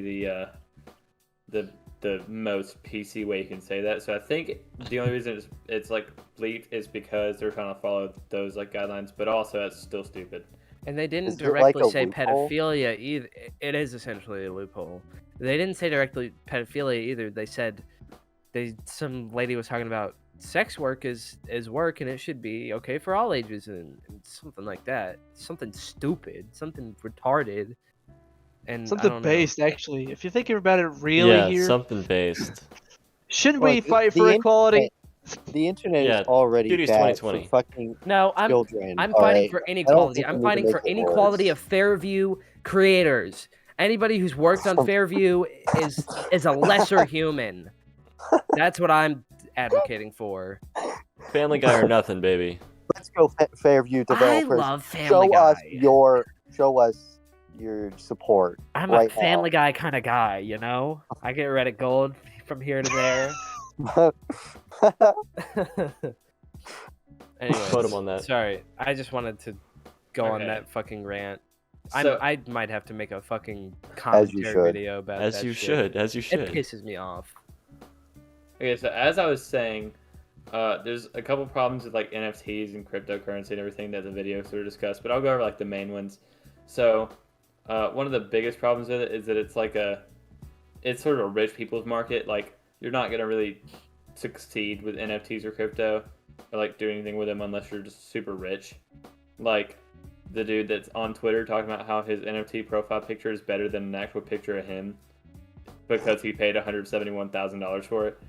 E: the most PC way you can say that. So I think the only reason it's like bleep is because they're trying to follow those like guidelines, but also that's still stupid.
A: And they didn't
D: Is it like
A: directly
D: a
A: say
D: loophole?
A: pedophilia either. It is essentially a loophole. They didn't say directly pedophilia either. They said some lady was talking about sex work is work and it should be okay for all ages and something like that. Something stupid, something retarded, and I
C: Something
A: don't know.
C: based, actually. If you're thinking about it really
B: yeah,
C: here,
B: something based.
C: shouldn't
D: Look,
C: we fight
D: the
C: for
D: internet-
C: equality?
D: The internet
B: Yeah,
D: is already
B: Duty's
D: bad
B: 2020.
D: for fucking
A: No,
D: children.
A: I'm
D: all
A: fighting
D: right?
A: for inequality.
D: think
A: I'm
D: we need to
A: fighting
D: make
A: for
D: it
A: inequality
D: worse.
A: of Fairview creators. Anybody who's worked on Fairview is a lesser human. That's what I'm advocating for.
B: Family Guy or nothing, baby.
D: Let's go, Fairview
A: I
D: developers.
A: love Family
D: show
A: Guy.
D: us your support.
A: I'm
D: right
A: a Family Guy kind of guy, you know? I get Reddit gold from here to there.
D: now.
A: Anyway,
B: Quote him on that.
A: sorry. I just wanted to go on
E: Okay.
A: that fucking rant.
E: So
A: I might have to make a fucking
D: As you
A: commentary
D: should.
A: video about
B: As
A: that
B: you
A: shit.
B: should, as you
A: It
B: should.
A: pisses me off.
E: okay, so as I was saying, there's a couple problems with like NFTs and cryptocurrency and everything that the video sort of discussed, but I'll go over like the main ones. So one of the biggest problems with it is that it's sort of a rich people's market. Like you're not gonna really succeed with NFTs or crypto or like do anything with them unless you're just super rich. Like the dude that's on Twitter talking about how his NFT profile picture is better than an actual picture of him because he paid $171,000 for it.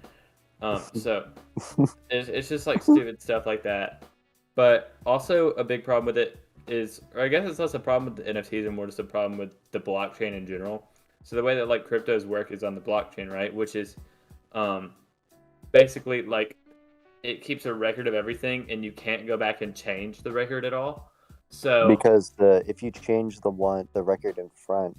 E: So it's just like stupid stuff like that. But also a big problem with it is, or I guess it's less a problem with the NFTs and more just a problem with the blockchain in general. So the way that like cryptos work is on the blockchain, right? Which is basically like it keeps a record of everything and you can't go back and change the record at all. So
D: because if you change the record in front,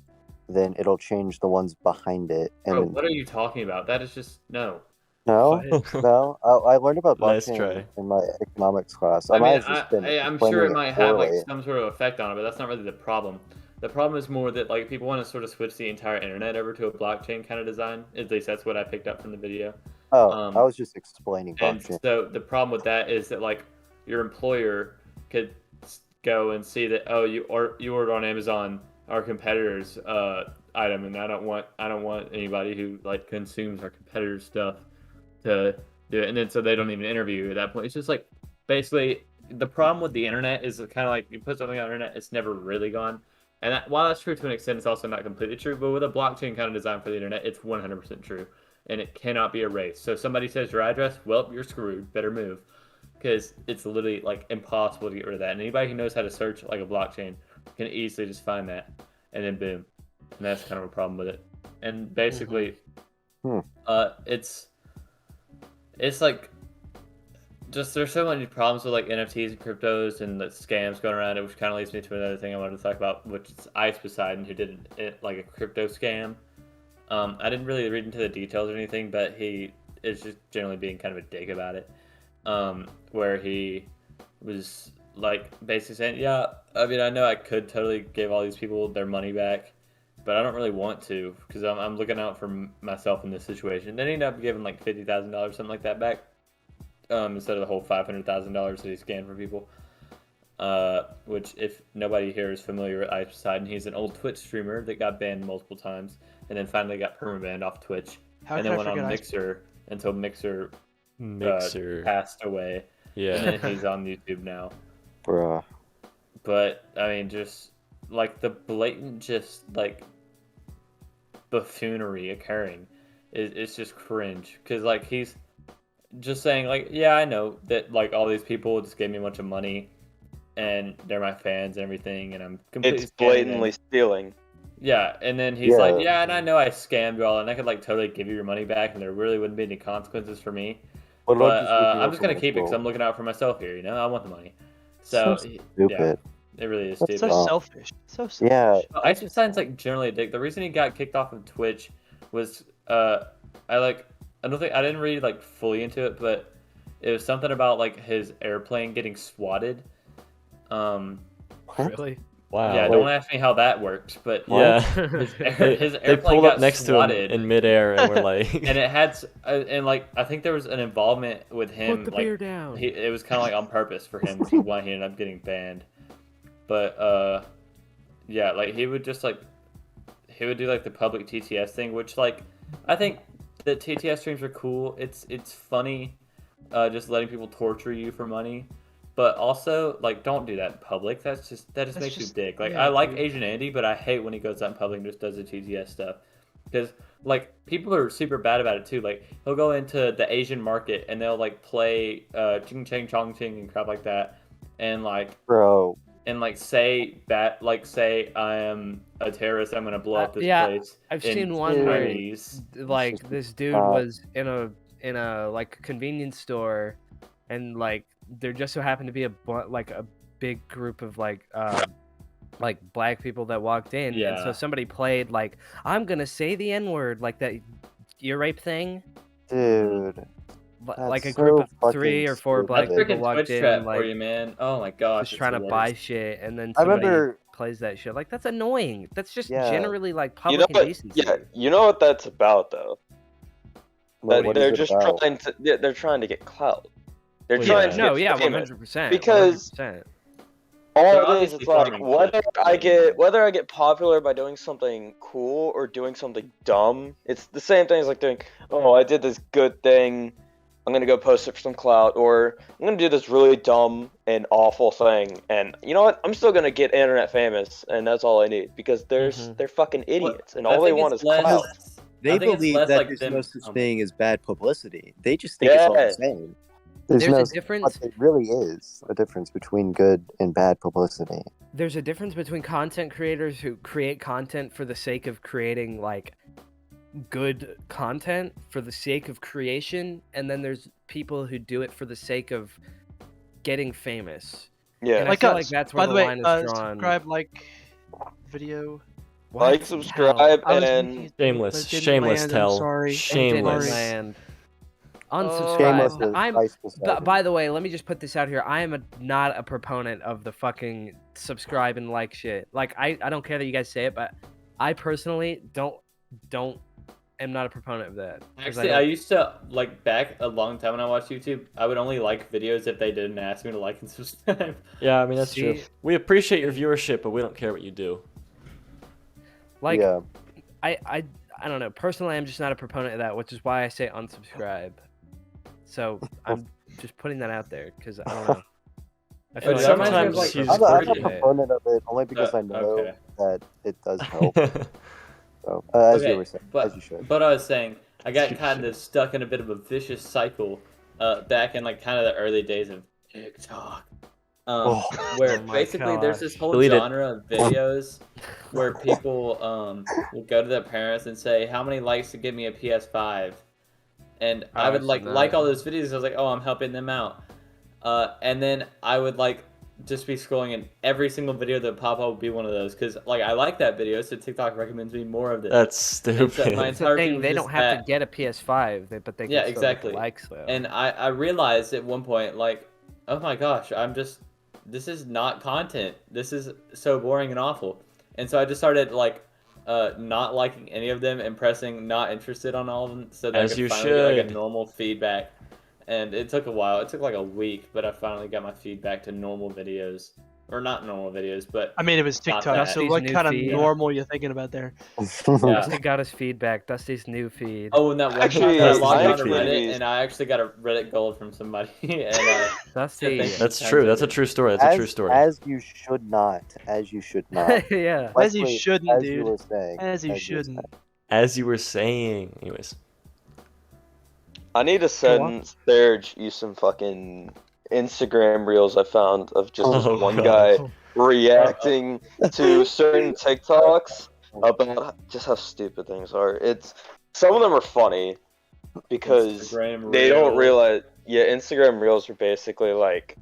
D: then it'll change the ones behind it. And
E: bro, what are you talking about? That is just no.
D: No, no. I learned about
B: Nice
D: blockchain
B: try.
D: in my economics class.
E: I mean, I'm
D: explaining
E: sure it might have like
D: poorly.
E: some sort of effect on it, but that's not really the problem. The problem is more that like people want to sort of switch the entire internet over to a blockchain kind of design. At least that's what I picked up from the video.
D: Oh, I was just explaining
E: And
D: blockchain.
E: so the problem with that is that like your employer could go and see that you ordered on Amazon our competitor's item, and I don't want anybody who like consumes our competitor's stuff to do it, and then so they don't even interview you at that point. It's just like basically the problem with the internet is kind of like you put something on the internet, it's never really gone. And while that's true to an extent, it's also not completely true. But with a blockchain kind of design for the internet, it's 100% true, and it cannot be erased. So if somebody says your address, well, you're screwed. Better move, because it's literally like impossible to get rid of that. And anybody who knows how to search like a blockchain can easily just find that, and then boom. And that's kind of a problem with it. And basically, it's like just there's so many problems with like NFTs and cryptos and the scams going around it, which kind of leads me to another thing I wanted to talk about, which is Ice Poseidon, who did it like a crypto scam. I didn't really read into the details or anything, but he is just generally being kind of a dick about it, where he was like basically saying, yeah, I mean, I know I could totally give all these people their money back, but I don't really want to because I'm looking out for myself in this situation. Then he ended up giving like $50,000, something like that back, instead of the whole $500,000 that he scanned for people. Which, if nobody here is familiar with Ice Poseidon, he's an old Twitch streamer that got banned multiple times, and then finally got permabanned off Twitch, and then went on Mixer until Mixer passed away.
B: Yeah.
E: And then he's on YouTube now.
D: Bruh.
E: But I mean, just like the blatant, just like buffoonery occurring, it's just cringe. Because like he's just saying like, yeah, I know that like all these people just gave me a bunch of money, and they're my fans and everything, and I'm completely.
F: It's blatantly stealing.
E: Yeah, and then he's like, yeah, and I know I scammed you all, and I could like totally give you your money back, and there really wouldn't be any consequences for me. But I'm just gonna keep it because I'm looking out for myself here. You know, I want the money. So
D: stupid.
E: Yeah, it really is stupid.
C: So selfish. So selfish.
D: Yeah.
E: Ice Poseidon's like generally a dick. The reason he got kicked off of Twitch was I didn't read like fully into it, but it was something about like his airplane getting swatted.
A: Really?
B: Wow.
E: Yeah, don't ask me how that worked, but
B: Yeah.
E: his
B: They
E: airplane
B: pulled
E: got
B: up next
E: swatted
B: to him in midair and were like,
E: and it had and like I think there was an involvement with him.
A: Put the
E: like
A: beer down.
E: it was kind of like on purpose for him why he ended up getting banned. But yeah, like he would do like the public TTS thing, which like I think the TTS streams are cool. It's funny, just letting people torture you for money. But also, like, don't do that in public. That just makes you dick. Like,
C: yeah,
E: I like
C: dude.
E: Asian Andy, but I hate when he goes out in public and just does the TTS stuff. Because, like, people are super bad about it, too. Like, he'll go into the Asian market, and they'll, like, play Ching Chang Chong Ching and crap like that. And, like...
D: Bro.
E: And, like, say I am a terrorist, I'm going to blow up this place.
A: I've seen one where,
E: Chinese.
A: like, this dude was in a like, convenience store, and, like, there just so happened to be a big group of like black people that walked in, and so somebody played like, I'm gonna say the N-word, like that ear rape thing.
D: Dude.
A: Like a group of 3 or 4 black
E: That's
A: people
E: freaking
A: walked
E: Twitch
A: in,
E: trap
A: like,
E: for you, man. Oh my gosh,
A: just trying to buy shit, and then
D: I
A: somebody
D: remember
A: plays that shit. Like, that's annoying. That's just
D: Yeah.
A: generally like
F: You know
A: public
F: what?
A: indecency.
F: Yeah, you know what that's about though.
D: what
F: They're
D: is it
F: just
D: about?
F: they're trying to get clout. They're
E: Well,
F: trying
E: yeah.
F: to
A: No,
F: get
A: yeah,
F: famous.
A: 100%.
F: Because-
A: 100%.
F: All
E: They're
F: it is
E: obviously
F: is like
E: farming
F: whether
E: clicks.
F: whether I get popular by doing something cool or doing something dumb. It's the same thing as like doing, oh, I did this good thing, I'm gonna go post it for some clout, or I'm gonna do this really dumb and awful thing, and you know what? I'm still gonna get internet famous, and that's all I need because they're fucking idiots, and all they want is clout.
D: They
E: I think it's
D: believe
E: less
D: that
E: like
D: there's
E: them-
D: no such thing as bad publicity. They just think it's all
F: Yeah.
D: the same. There's
A: There's
D: no,
A: a difference.
D: but it really is a difference between good and bad publicity.
A: There's a difference between content creators who create content for the sake of creating like good content for the sake of creation, and then there's people who do it for the sake of getting famous.
F: Yeah.
A: And I
C: Like
A: feel
C: us.
A: like that's
C: By
A: where
C: the
A: the
C: way,
A: line is drawn.
C: subscribe, like, video.
A: What?
F: Like,
A: Hell.
F: subscribe,
C: I was
F: and
C: making a joke,
B: Shameless,
C: but it didn't
B: shameless
C: land,
B: tell.
C: I'm sorry.
A: It didn't
B: Shameless.
A: land.
C: Oh.
D: Shameless
A: Unsubscribe.
D: is
A: I'm.
D: vice versa.
A: By the way, let me just put this out here. I am not a proponent of the fucking subscribe and like shit. Like I don't care that you guys say it, but I personally am not a proponent of that. 'Cause
E: Actually, I used to, like, back a long time when I watched YouTube, I would only like videos if they didn't ask me to like and subscribe.
B: Yeah, I mean that's true.
A: See?
B: We appreciate your viewership, but we don't care what you do.
A: like
D: yeah.
A: I don't know. Personally, I'm just not a proponent of that, which is why I say unsubscribe. So I'm just putting that out there because I don't know. I
B: But
A: like
B: sometimes
A: I'm
B: he's
D: I'm a
B: pretty-
D: proponent of it only because I know
E: okay.
D: that it does help. So, as
E: Okay,
D: you were saying,
E: but-
D: as you should.
E: But I was saying, I got
B: You
E: kind of stuck in a bit of a vicious cycle back in, like, kind of the early days of TikTok. Where
A: Oh my
E: basically there's this
A: gosh.
E: whole
B: Delete it.
E: genre of videos where people will go to their parents and say, how many likes to give me a PS5? And I would
A: I've
E: like
A: seen
E: like
A: that.
E: all those videos. I was like, oh, I'm helping them out. And then I would like just be scrolling, and every single video that pop up would be one of those because like I like that video, so TikTok recommends me more of this.
B: That's
E: And so
B: stupid.
E: my
A: That's the
E: entire feed
A: thing.
E: was
A: They
E: just
A: don't have
E: that.
A: to get a PS5, but they can
E: Yeah,
A: still
E: exactly.
A: get the likes though.
E: And I realized at one point, like, oh my gosh, this is not content. This is so boring and awful. And so I just started, like, not liking any of them and pressing not interested on all of them so that
B: As
E: I could
B: you
E: finally get, like, a
B: should.
E: normal feedback. And it took a while. It took, like, a week, but I finally got my feedback to normal videos. Or not normal videos, but
C: I mean, it was
E: Not
C: TikTok,
E: that.
C: so
A: Dusty's
C: what
A: new
C: kind of
A: feed.
C: normal you thinking about there?
E: yeah.
A: Dusty got his feedback. Dusty's new feed.
E: Oh, and that one
F: Actually,
E: time that I
B: Dusty's
E: logged
B: new
E: on to
B: feed.
E: Reddit, and I actually got a Reddit gold from somebody. And
A: Dusty.
E: thank you.
B: That's true. That's a true story. That's a true story.
D: As you should not. As you should not.
A: Yeah.
C: As you
D: Wesley,
C: shouldn't,
D: as
C: dude.
D: you were saying.
C: As you
D: were
C: shouldn't.
D: saying.
B: As you were saying, anyways.
F: I need to send Serj you some fucking Instagram reels I found of just this
B: Oh,
F: one
B: God.
F: guy reacting to certain TikToks about just how stupid things are. Some of them are funny because
E: Instagram
F: they don't
E: Reels.
F: realize. Yeah, Instagram reels are basically like,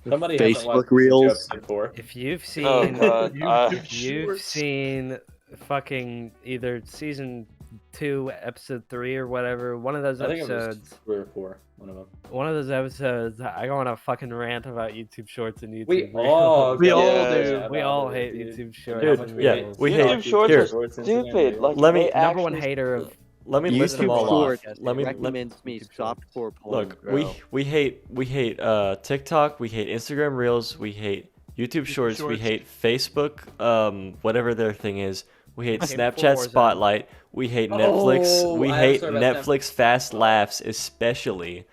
E: Somebody hasn't
D: Facebook
E: watched
D: Reels.
E: Episode 4.
A: If you've seen,
F: oh god,
A: if you've seen fucking either season 2, episode 3, or whatever, one of those
E: I think it was
A: episodes,
E: 3 or 4. One of them.
A: one of those episodes, I go on a fucking rant about YouTube Shorts and YouTube
E: We
A: Reels.
E: all
C: We all
E: yeah,
C: do.
E: about
A: We all
E: it,
A: hate
E: dude.
A: YouTube Shorts.
B: Dude,
A: and
B: yeah,
A: Reels.
B: we
F: YouTube
B: hate-
F: Shorts
B: here.
F: are stupid. Like
B: Let me-
F: they
A: Number one
F: actually-
A: hater of
B: Let me list them
D: YouTube
B: all
D: Shorts
B: off. Let me
D: recommends me
A: YouTube Shorts.
D: softcore porn.
B: look.
D: bro.
B: We hate TikTok. We hate Instagram Reels. We hate YouTube Shorts. We
C: Shorts.
B: hate Facebook. Whatever their thing is. We hate
A: I hate
B: Snapchat
A: Warzone.
B: Spotlight. We hate Netflix.
E: Oh,
B: We
E: I have a
B: hate
E: story about
B: Netflix Fast Laughs, especially.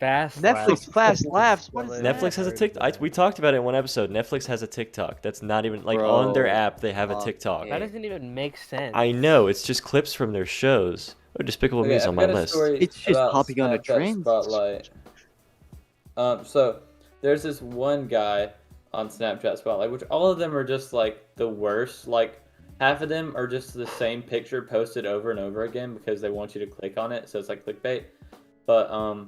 A: Fast
C: Netflix
A: Laughs.
C: Fast Laughs. What is
A: Well,
C: that?
B: Netflix has a
A: heard of
B: TikTok.
A: that.
B: We talked about it in one episode. Netflix has a TikTok. That's not even like
D: Bro.
B: on their app. They have a
D: Fuck
B: TikTok.
D: it.
A: That doesn't even make sense.
B: I know. It's just clips from their shows. Oh, Despicable Me is on my list.
D: It's just
E: about
D: hopping on a
E: Snapchat
D: trend.
E: Spotlight. So there's this one guy on Snapchat Spotlight, which all of them are just like the worst. Like half of them are just the same picture posted over and over again because they want you to click on it, so it's like clickbait. But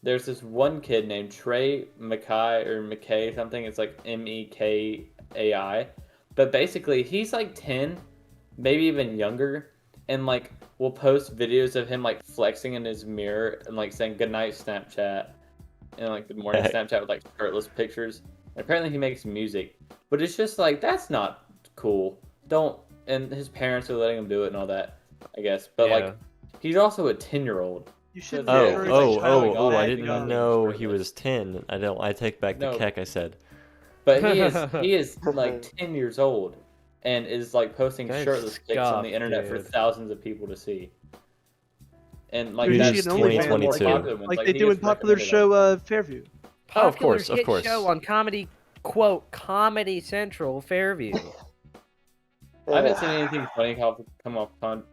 E: there's this one kid named Trey McKay something. It's like Mekai. But basically, he's like 10, maybe even younger, and like will post videos of him like flexing in his mirror and like saying good night Snapchat and like good morning
B: Heck.
E: Snapchat with like shirtless pictures. And apparently he makes music, but it's just like that's not cool. Don't. And his parents are letting him do it and all that, I guess. But
A: Yeah.
E: like, he's also a 10-year-old.
C: You shouldn't
E: Oh,
C: encourage
E: oh,
C: a child
E: oh,
B: I
C: acting
B: didn't
C: up.
B: know he was 10. I take back the
E: No.
B: keck I said.
E: But he is like 10 years old and is like posting
A: Guys,
E: shirtless pics on the
A: scuff,
E: internet for
A: dude.
E: thouls of people to see. And like
C: Dude,
B: He's
C: you
E: that's
C: should only
E: one of the more
B: 2022.
E: popular ones.
C: Like they
E: he
C: do in
E: gets
C: popular
E: recommended
C: show
E: on-
C: Fairview.
B: Oh, of
A: Popular
B: course, of
A: hit
B: course.
A: show on Comedy Central Fairview.
E: I haven't seen anything funny come off on.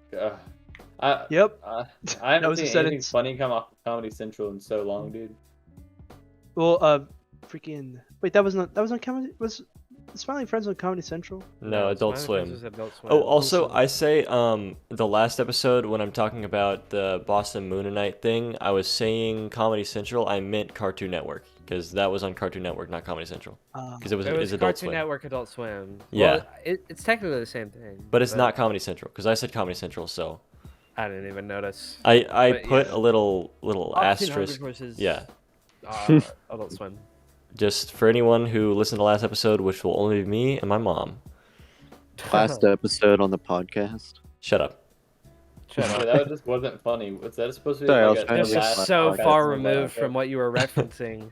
E: I
C: Yep.
E: I
C: That
E: haven't
C: was a
E: seen anything
C: sentence.
E: funny come off Comedy Central in so long, dude.
C: Well, freaking. Wait, that was on Comedy. Was Smiling Friends on Comedy Central?
B: No, Adult
A: Smiling Friends
B: Swim.
A: is Adult Swim.
B: Oh, also,
C: Swim.
B: I say the last episode when I'm talking about the Boston Moonanite thing, I was saying Comedy Central. I meant Cartoon Network because that was on Cartoon Network, not Comedy Central. Because it was
A: Cartoon
B: Adult Swim.
A: Network, Adult Swim.
B: Yeah.
A: Well, it's technically the same thing.
B: But it's not Comedy Central because I said Comedy Central, so
A: I didn't even notice.
B: I
A: But,
B: put
A: yeah.
B: a little
A: Option Hunger
B: asterisk.
A: versus
B: Yeah.
A: Adult Swim.
B: Just for anyone who listened to the last episode, which will only be me and my mom.
D: Last episode on the podcast.
B: Shut up.
A: Shut
E: Yeah,
A: up.
E: that just wasn't funny. Was that supposed to be
D: Sorry, I
E: like
D: was
E: a
D: trying
A: This
D: to
A: is
D: reach my
A: so
D: podcast.
A: far removed from what you were referencing.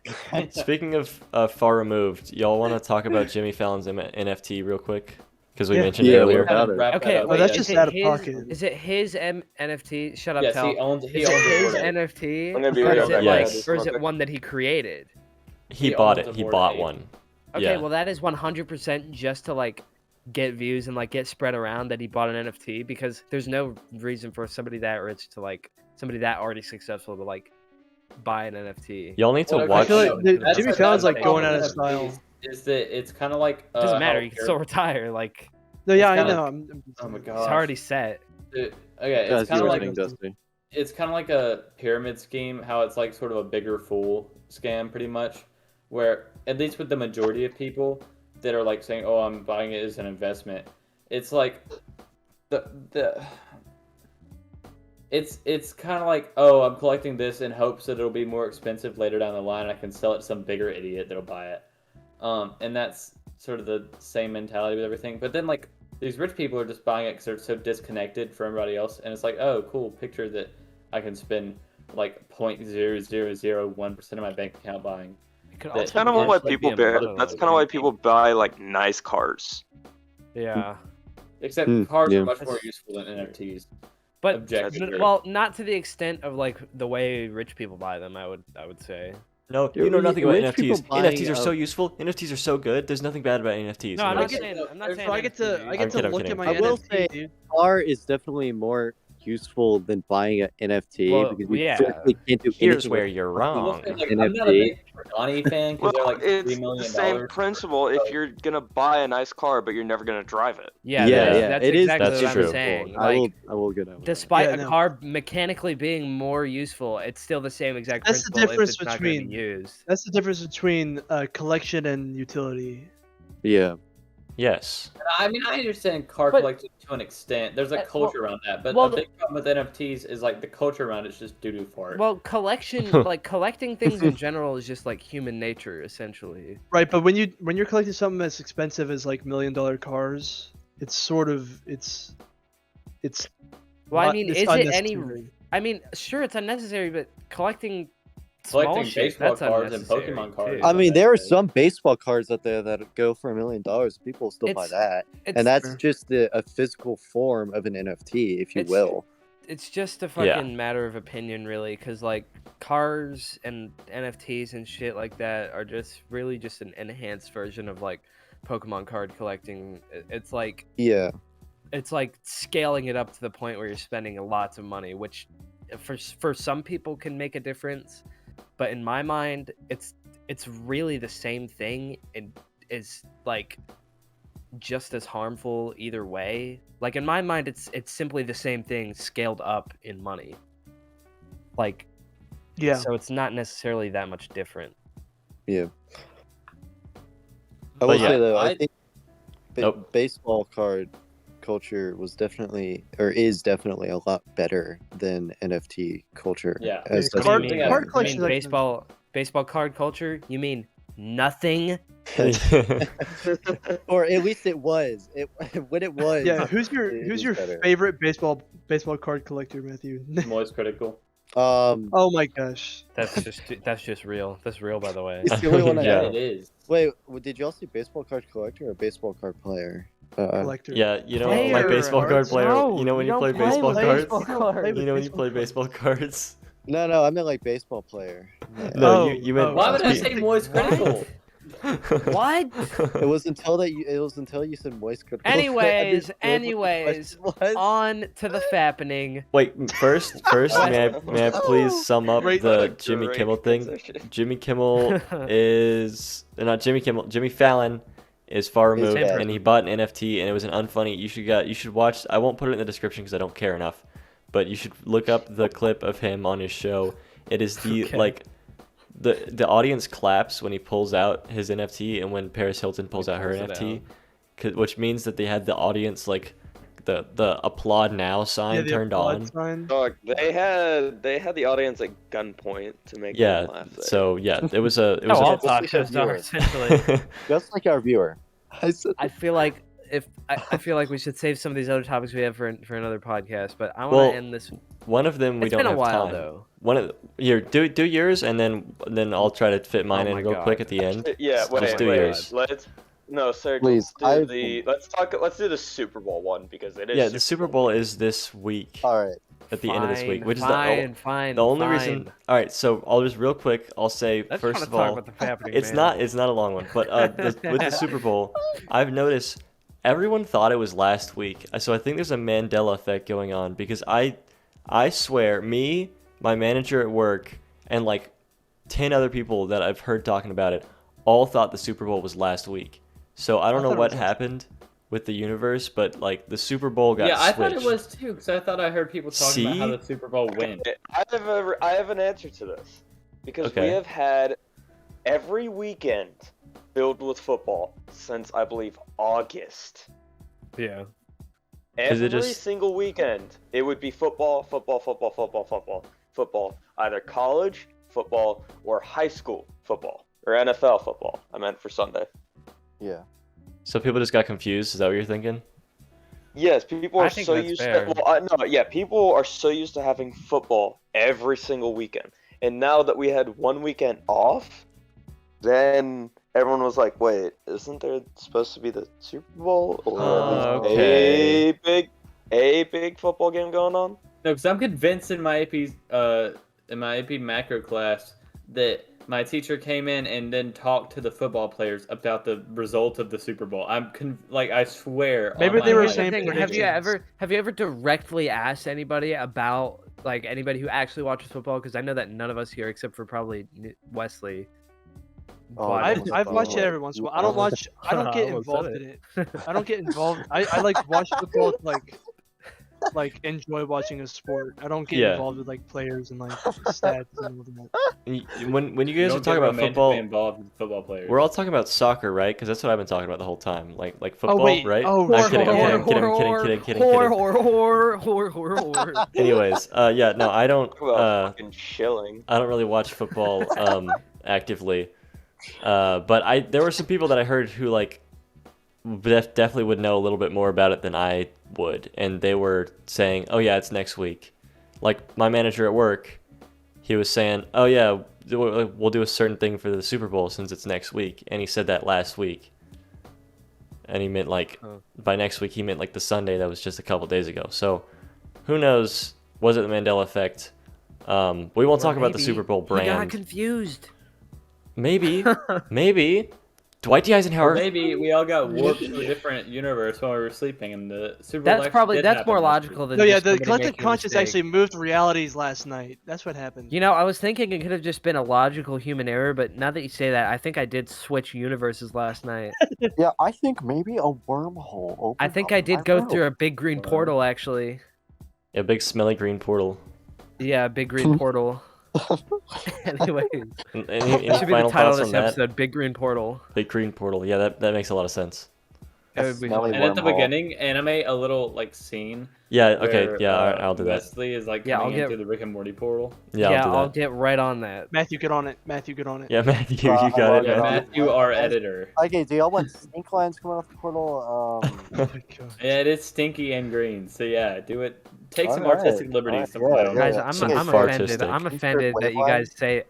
B: Speaking of far removed, y'all want to talk about Jimmy Fallon's NFT real quick? Because we
C: Yeah.
B: mentioned
D: Yeah,
B: earlier.
D: without it.
A: Okay,
C: Oh,
A: wait,
C: that's
A: is
C: just
A: it
C: out of
A: his,
C: pocket.
A: Is it his NFT? Shut up,
E: Yes,
A: Tal.
E: he owns
A: Is
E: it
A: it his
E: for it.
A: NFT?
F: I'm gonna be
A: or
F: real
A: is it
F: quick,
A: like,
B: guys.
A: or is
F: Real
A: it
F: quick.
A: one that he created?
B: He
E: He
B: bought
E: owns
B: it.
E: the
B: He
E: Bored
B: bought
E: Ape.
B: one.
A: Okay,
B: Yeah.
A: well that is 100% just to like get views and like get spread around that he bought an NFT, because there's no reason for somebody that rich to like somebody that already successful to like buy an NFT.
B: Y'all need to
E: Well,
B: watch.
C: I feel like
E: That's
C: Jimmy
E: the
C: Fallon's
E: bad
C: like
E: thing
C: going
E: about
C: out of
E: NFTs
C: style.
E: Is that it's kind of like
A: It doesn't matter.
E: how
A: You can still retire. Like
C: No, yeah,
E: It's
C: I
E: kinda
C: know.
E: like-
C: I'm
E: Oh my
A: it's
E: gosh.
A: already set.
E: Okay,
D: As
E: it's
D: you
E: kind
D: were
E: of like
D: saying, Dusty.
E: it's kind of like a pyramid scheme. How it's like sort of a bigger fool scam, pretty much. Where at least with the majority of people that are like saying, "Oh, I'm buying it as an investment," it's like the it's kind of like, "Oh, I'm collecting this in hopes that it'll be more expensive later down the line. I can sell it to some bigger idiot that'll buy it." And that's sort of the same mentality with everything. But then like these rich people are just buying it because they're so disconnected from everybody else, and it's like, "Oh, cool, picture that I can spend like 0.0001% of my bank account buying."
A: It could
E: That's
A: also
F: Kind of why
A: potentially
F: people
A: be a
F: buy.
A: model,
F: That's
A: like,
F: kind of why people buy like nice cars.
A: Yeah.
E: Except
D: Mm,
E: cars
D: yeah.
E: are much more useful than NFTs.
A: But
E: Objectively.
A: well, not to the extent of like the way rich people buy them. I would say.
B: No,
D: Yeah,
B: you know
D: rich-
B: nothing about
D: rich people
B: NFTs.
D: buying
B: NFTs are so useful. NFTs are so good. There's nothing bad about NFTs.
A: No, I'm not
B: Like,
A: saying. I'm not
E: So
A: saying.
C: So I get to
A: NFT.
C: I get to
B: kidding, I'm
C: look
B: kidding.
C: at my
D: I will
C: NFT,
D: say-
C: dude.
D: Car is definitely more useful than buying an NFT
A: Well,
D: because you
A: yeah.
D: physically can't do
B: Here's
D: anything
B: where
D: with
B: you're
D: it.
B: wrong.
E: Like, I'm not a big Pagani fan because they're
F: Well,
E: like
F: it's
E: $3 million.
F: the same principle. If you're gonna buy a nice car, but you're never gonna drive it.
A: Yeah,
D: Yeah,
A: that's,
B: yeah,
A: that's
D: it is
A: exactly
B: That's
A: what
B: true.
A: I'm saying.
D: I
A: Like,
D: will get over that.
A: despite
C: Yeah,
A: a
C: no.
A: car mechanically being more useful, it's still the same exact
C: That's the
A: principle
C: difference
A: if it's not going to
C: between-
A: be used.
C: That's the difference between collection and utility.
D: Yeah.
B: Yes.
E: I mean, I understand car
A: But-
E: collecting to an extent. There's a
A: well-
E: culture around that, but
A: well,
E: the big problem with NFTs is like the culture around it's just doo-doo fart.
A: Well, collecting things in general is just like human nature, essentially.
C: Right, but when you're collecting something as expensive as like $1 million cars, it's sort of it's.
A: Well, I
C: not-
A: mean,
C: it's
A: is it any?
C: unnecessary.
A: I mean, sure, it's unnecessary, but collecting small
E: Collecting
A: shit,
E: baseball
A: that's
E: cards and
A: unnecessary,
E: Pokemon cards.
A: too.
D: I mean, there are
E: Okay.
D: some baseball cards out there that go for $1 million. People still buy
A: It's-
D: that,
A: It's,
D: and that's
C: Sure.
D: just a physical form of an NFT, if you
A: It's-
D: will.
A: it's just a
B: Yeah.
A: fucking matter of opinion, really, because like cars and NFTs and shit like that are just really just an enhanced version of like Pokemon card collecting. It's like
D: Yeah.
A: scaling it up to the point where you're spending lots of money, which for some people can make a difference, but in my mind, it's really the same thing and is like just as harmful either way. Like in my mind, it's simply the same thing scaled up in money. Like,
C: Yeah.
A: so it's not necessarily that much different.
D: I
B: But
D: will
B: yeah,
D: say though,
E: I-
D: I think
B: Nope.
D: baseball card culture was definitely or is definitely a lot better than NFT culture.
E: Yeah.
D: as
C: Yeah,
D: such.
C: card-
A: You mean,
C: card
A: you
C: collection
A: mean
C: is like-
A: baseball card culture? You mean nothing?
D: or at least it was. It when it was.
C: Yeah, who's
D: it was
C: your
D: better.
C: favorite baseball card collector, Matthew?
E: Moist critical.
C: Oh my gosh.
A: That's just real. That's real, by the way.
D: It's the only one I
B: Yeah.
D: have.
E: It is.
D: Wait, did y'all see baseball card collector or baseball card player?
C: Collector.
B: Yeah, you know,
A: Player
B: like baseball card
C: cards?
B: player.
A: No,
B: You know when
A: you
B: you play
A: don't play
B: baseball
A: with
B: cards.
A: baseball
C: cards.
B: You know when you
C: Baseball
B: play
C: cards.
B: baseball cards.
D: No, I meant like baseball player. Yeah.
B: No,
C: Oh,
B: you meant.
E: Why would I
B: spe-
E: say moist critical?
A: What?
D: It was until you said moist could.
A: Anyways,
D: What?
A: on to the fappening.
B: Wait, first, may I please sum up
C: Great-
B: the Jimmy
F: Great
B: Kimmel thing?
F: transition.
B: Jimmy Kimmel is not Jimmy Kimmel. Jimmy Fallon is far removed,
D: bad.
B: and he bought an NFT, and it was an unfunny. You should watch. I won't put it in the description because I don't care enough, but you should look up the clip of him on his show. It is the
A: Okay.
B: like. The audience claps when he pulls out his NFT and when Paris Hilton pulls out her
A: pulls it
B: NFT, which means that they had the audience like the applaud now sign
C: the
B: turned
C: applaud
B: on.
C: sign.
F: Dog, they had the audience at gunpoint to make
B: Yeah,
F: them laugh. There.
B: so yeah, it was a
A: No, all
D: a-
A: talk shows are essentially.
D: Just like our viewer. I said,
A: I feel like I feel like we should save some of these other topics we have for another podcast, but I want
B: Well,
A: to end this.
B: one of them we
A: It's
B: don't
A: been a
B: have
A: while
B: time.
A: though.
B: One of here, do yours and then I'll try to fit mine
A: Oh
B: in
A: my
B: real
A: God.
B: quick at the end.
F: Yeah,
B: Just
F: wait,
B: do
F: wait.
B: yours.
F: Serj,
D: Please,
F: let's do the Super Bowl one because it is.
B: Yeah, the Super Bowl is this week
D: all right.
B: at the end of this week,
A: Fine,
B: which is
A: fine.
B: the only reason. All right, so I'll just real quick. I'll say
A: I just
B: first
A: wanna
B: of
A: talk
B: all,
A: about the happening,
B: it's
A: man.
B: not a long one, but with the Super Bowl, I've noticed everyone thought it was last week, so I think there's a Mandela effect going on because I swear, me, my manager at work, and like 10 other people that I've heard talking about it, all thought the Super Bowl was last week. So I don't know
C: thought it
B: what
C: was
B: happened with the universe, but like the Super Bowl got
E: Yeah, I
B: switched.
E: thought it was too, because I thought I heard people talking about how
B: See?
E: the Super Bowl went.
F: I have an answer to this because we
B: Okay.
F: have had every weekend filled with football since I believe August.
A: Yeah.
B: Is it
F: Every
B: just-
F: single weekend, it would be football, either college football or high school football or NFL football. I meant for Sunday.
D: Yeah.
B: So people just got confused. Is that what you're thinking?
F: Yes, people
A: I
F: are
A: think
F: so
A: that's
F: used
A: fair.
F: to. Well, no, yeah, people are so used to having football every single weekend, and now that we had one weekend off, then everyone was like, "Wait, isn't there supposed to be the Super Bowl or at least
B: Okay.
F: a big football game going on?"
E: No, because I'm convinced in my AP macro class that my teacher came in and then talked to the football players about the result of the Super Bowl. I swear.
C: Maybe
E: on
C: they
E: my
C: were
E: life.
C: saying
A: Have you
C: predictions.
A: ever directly asked anybody about like anybody who actually watches football? Because I know that none of us here, except for probably Wesley.
D: Oh,
A: watch
C: I've watched it
A: football.
C: every once in a while. I don't watch. I don't get
A: I almost
C: involved
A: said
C: in it. I don't get involved. I like to watch football to, like enjoy watching a sport. I don't get
B: Yeah.
C: involved with like players and like stats and all that.
B: When you
E: You
B: guys are
E: don't
B: talking
E: get
B: about football,
E: romantically involved with football players.
B: we're all talking about soccer, right? Because that's what I've been talking about the whole time. Like football,
C: wait.
B: right?
C: Oh,
B: I'm kidding.
C: whore,
B: I'm kidding. Anyways, yeah, no, I don't.
F: Talk about fucking chilling.
B: I don't really watch football actively, but there were some people that I heard who like definitely would know a little bit more about it than I would, and they were saying, "Oh yeah, it's next week." Like my manager at work, he was saying, "Oh yeah, we'll do a certain thing for the Super Bowl since it's next week," and he said that last week, and he meant like by next week he meant like the Sunday that was just a couple days ago. So who knows? Was it the Mandela effect? We won't talk about the Super Bowl
A: He got
B: brand.
A: confused.
B: Maybe, maybe. Dwight D.
E: Or
B: Eisenhower.
E: maybe we all got warped to a different universe while we were sleeping, and the Super Bowl.
A: That's
E: actually
A: probably
E: did
A: that's
E: happen
A: more
E: this
A: logical
E: week.
A: than
C: No, yeah,
A: just
C: the
A: somebody
C: collective
A: making a
C: conscious
A: mistake.
C: actually moved realities last night. That's what happened.
A: You know, I was thinking it could have just been a logical human error, but now that you say that, I think I did switch universes last night.
D: Yeah, I think maybe a wormhole.
A: I
D: opened
A: think
D: up.
A: I did
D: don't
A: go
D: know.
A: through a big green portal, actually.
B: A big smelly green portal.
A: Yeah, big green portal. Anyways,
B: Any
A: that should be the
B: final
A: title of
B: thoughts
A: this
B: on that?
A: episode, Big Green Portal.
B: Big green portal. Yeah, that makes a lot of sense.
A: That would be
D: Smelly
E: And at the
D: wormhole.
E: beginning, animate a little like scene.
B: Yeah. Okay.
E: where,
B: Yeah. All right, I'll do that.
E: Wesley is like
A: Yeah, I'll
E: coming
A: get-
E: into the Rick and Morty portal.
B: Yeah, I'll do that.
A: I'll get right on that.
C: Matthew, get on it. Matthew, get on it.
B: Yeah, Matthew, you
D: I
B: got
D: love
B: it,
E: Yeah,
D: it.
B: Matthew.
E: Matthew, our editor.
D: Okay, do y'all want stink lines coming off the portal?
C: Oh my god.
E: Yeah, it is stinky and green. So yeah, do it. Take some
D: Alright,
E: artistic liberties.
D: alright,
E: to
D: yeah,
A: Guys,
D: yeah.
A: I'm,
B: Some
A: I'm
B: fart
A: offended.
B: artistic.
A: I'm
D: Insert
A: offended that you
D: wave
A: guys say.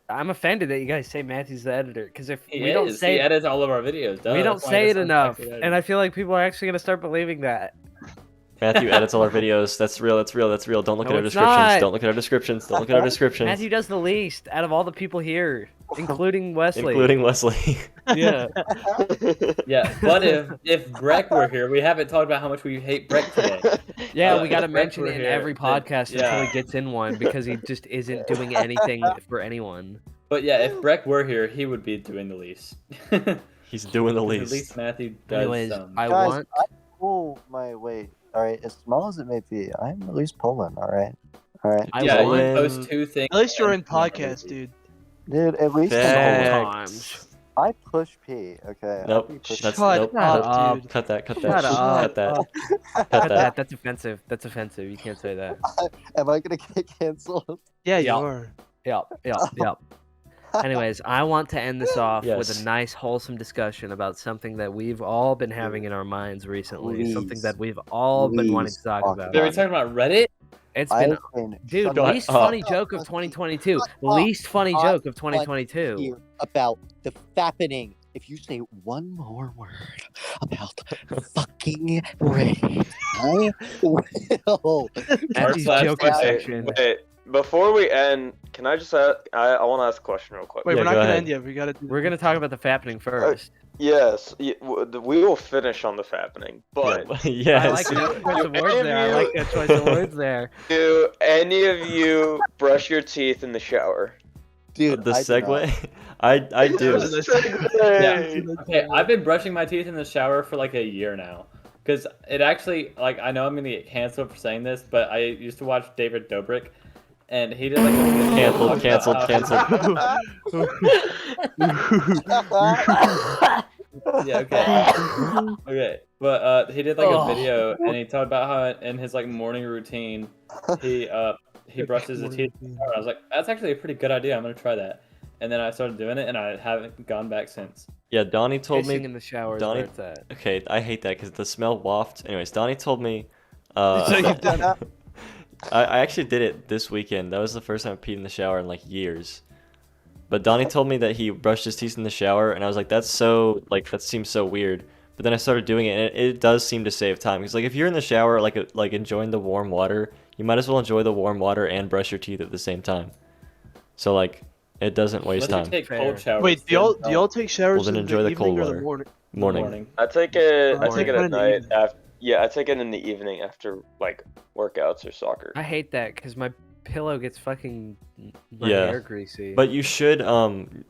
A: I'm offended that you guys say Matthew's the editor, because if
E: He
A: we don't
E: is.
A: say
E: He edits all of our videos.
A: we don't say it enough, and I feel like people are actually gonna start believing that.
B: Matthew edits all our videos. That's real. That's real. That's real. Don't look
A: No,
B: at our
A: it's
B: descriptions.
A: not.
B: Don't look at our descriptions. Don't look at our descriptions.
A: Matthew does the least out of all the people here. including Wesley.
B: Including Wesley.
A: Yeah.
E: Yeah, but if Breck were here, we haven't talked about how much we hate Breck today.
A: Yeah, we got to
E: if Breck
A: mention
E: were
A: it in
E: here,
A: every
E: then-
A: podcast
E: yeah.
A: until he gets in one because he just isn't doing anything for anyone.
E: But yeah, if Breck were here, he would be doing the least.
B: He's doing the
E: At
B: least.
E: least Matthew does
A: Anyways,
E: some.
A: I
G: Guys,
A: want.
G: I pull my weight. All right, as small as it may be, I'm at least pulling. All right.
A: I
E: yeah,
A: want.
E: you post two things.
C: At least you're in
E: and one
C: podcast,
E: movie.
C: dude.
G: Dude, at least
B: Facts.
A: Sometimes.
G: I push P. Okay.
B: Nope,
G: I be pushing
B: that's-
C: Shut
B: nope,
C: up,
A: nope.
C: dude.
B: Cut that. Cut
A: Shut
B: that.
A: up.
B: Cut that. Cut
A: Cut
B: that.
A: that. That's offensive. That's offensive. You can't say that.
G: Am I gonna get canceled?
C: Yeah, you
A: Yeah.
C: are.
A: Yep. Anyways, I want to end this off with
B: Yes.
A: a nice, wholesome discussion about something that we've all been having in our minds recently. Something
G: Please.
A: that we've all been wanting to
G: Please
A: talk
G: talk
A: about.
E: Are we talking about Reddit?
A: It's been,
G: I've been
A: dude,
G: shut
B: Shut
A: least
B: up.
A: funny joke of 2022.
G: Shut up.
A: Least funny
G: I
A: joke of
G: want
A: 2022.
G: hear about the fappening. If you say one more word about fucking Reddit, I will.
A: Matthew's
E: Our
A: joking
E: class-
A: section.
F: Wait, before we end, can I just ask, I want to ask a question real quick.
C: Wait,
B: Yeah,
C: we're not
B: go
C: gonna
B: ahead.
C: end yet. We gotta do.
A: We're gonna talk about the fappening first.
F: Yes, we will finish on the fappening, but
B: Yes.
A: I like that choice of words there. I like that choice of words there.
F: do any of you brush your teeth in the shower?
G: Dude,
B: The
G: I do not.
B: segue. I do.
F: Segue.
E: Okay, I've been brushing my teeth in the shower for like a year now. Because it actually, like, I know I'm going to get canceled for saying this, but I used to watch David Dobrik, and he did like a
B: Canceled.
E: Yeah, okay. Okay, but he did like a
A: Oh.
E: video, and he talked about how in his like morning routine, he brushes his teeth. I was like, that's actually a pretty good idea. I'm gonna try that. And then I started doing it, and I haven't gone back since.
B: Yeah, Donnie told
A: Pissing
B: me.
A: in the shower is
B: Donnie-
A: where it's at.
B: Okay, I hate that because the smell wafts. Anyways, Donnie told me.
A: So you've done it.
B: I actually did it this weekend. That was the first time I peed in the shower in like years. But Donnie told me that he brushed his teeth in the shower, and I was like, that seems so weird. But then I started doing it, and it does seem to save time. Because like if you're in the shower, like enjoying the warm water, you might as well enjoy the warm water and brush your teeth at the same time. So like, it doesn't waste
E: Unless
B: time.
E: you take
A: Fair.
E: cold showers.
C: Wait, do y'all take showers
B: Well, then
C: in
B: enjoy the
C: the
B: cold
C: evening or
B: water.
C: the morning?
B: Morning.
F: I take it. I
C: Morning.
F: take it
C: Mine
F: at
C: in the
F: night.
C: evening.
F: I take it in the evening after like workouts or soccer.
A: I hate that because my pillow gets fucking my
B: Yeah.
A: hair greasy.
B: But you should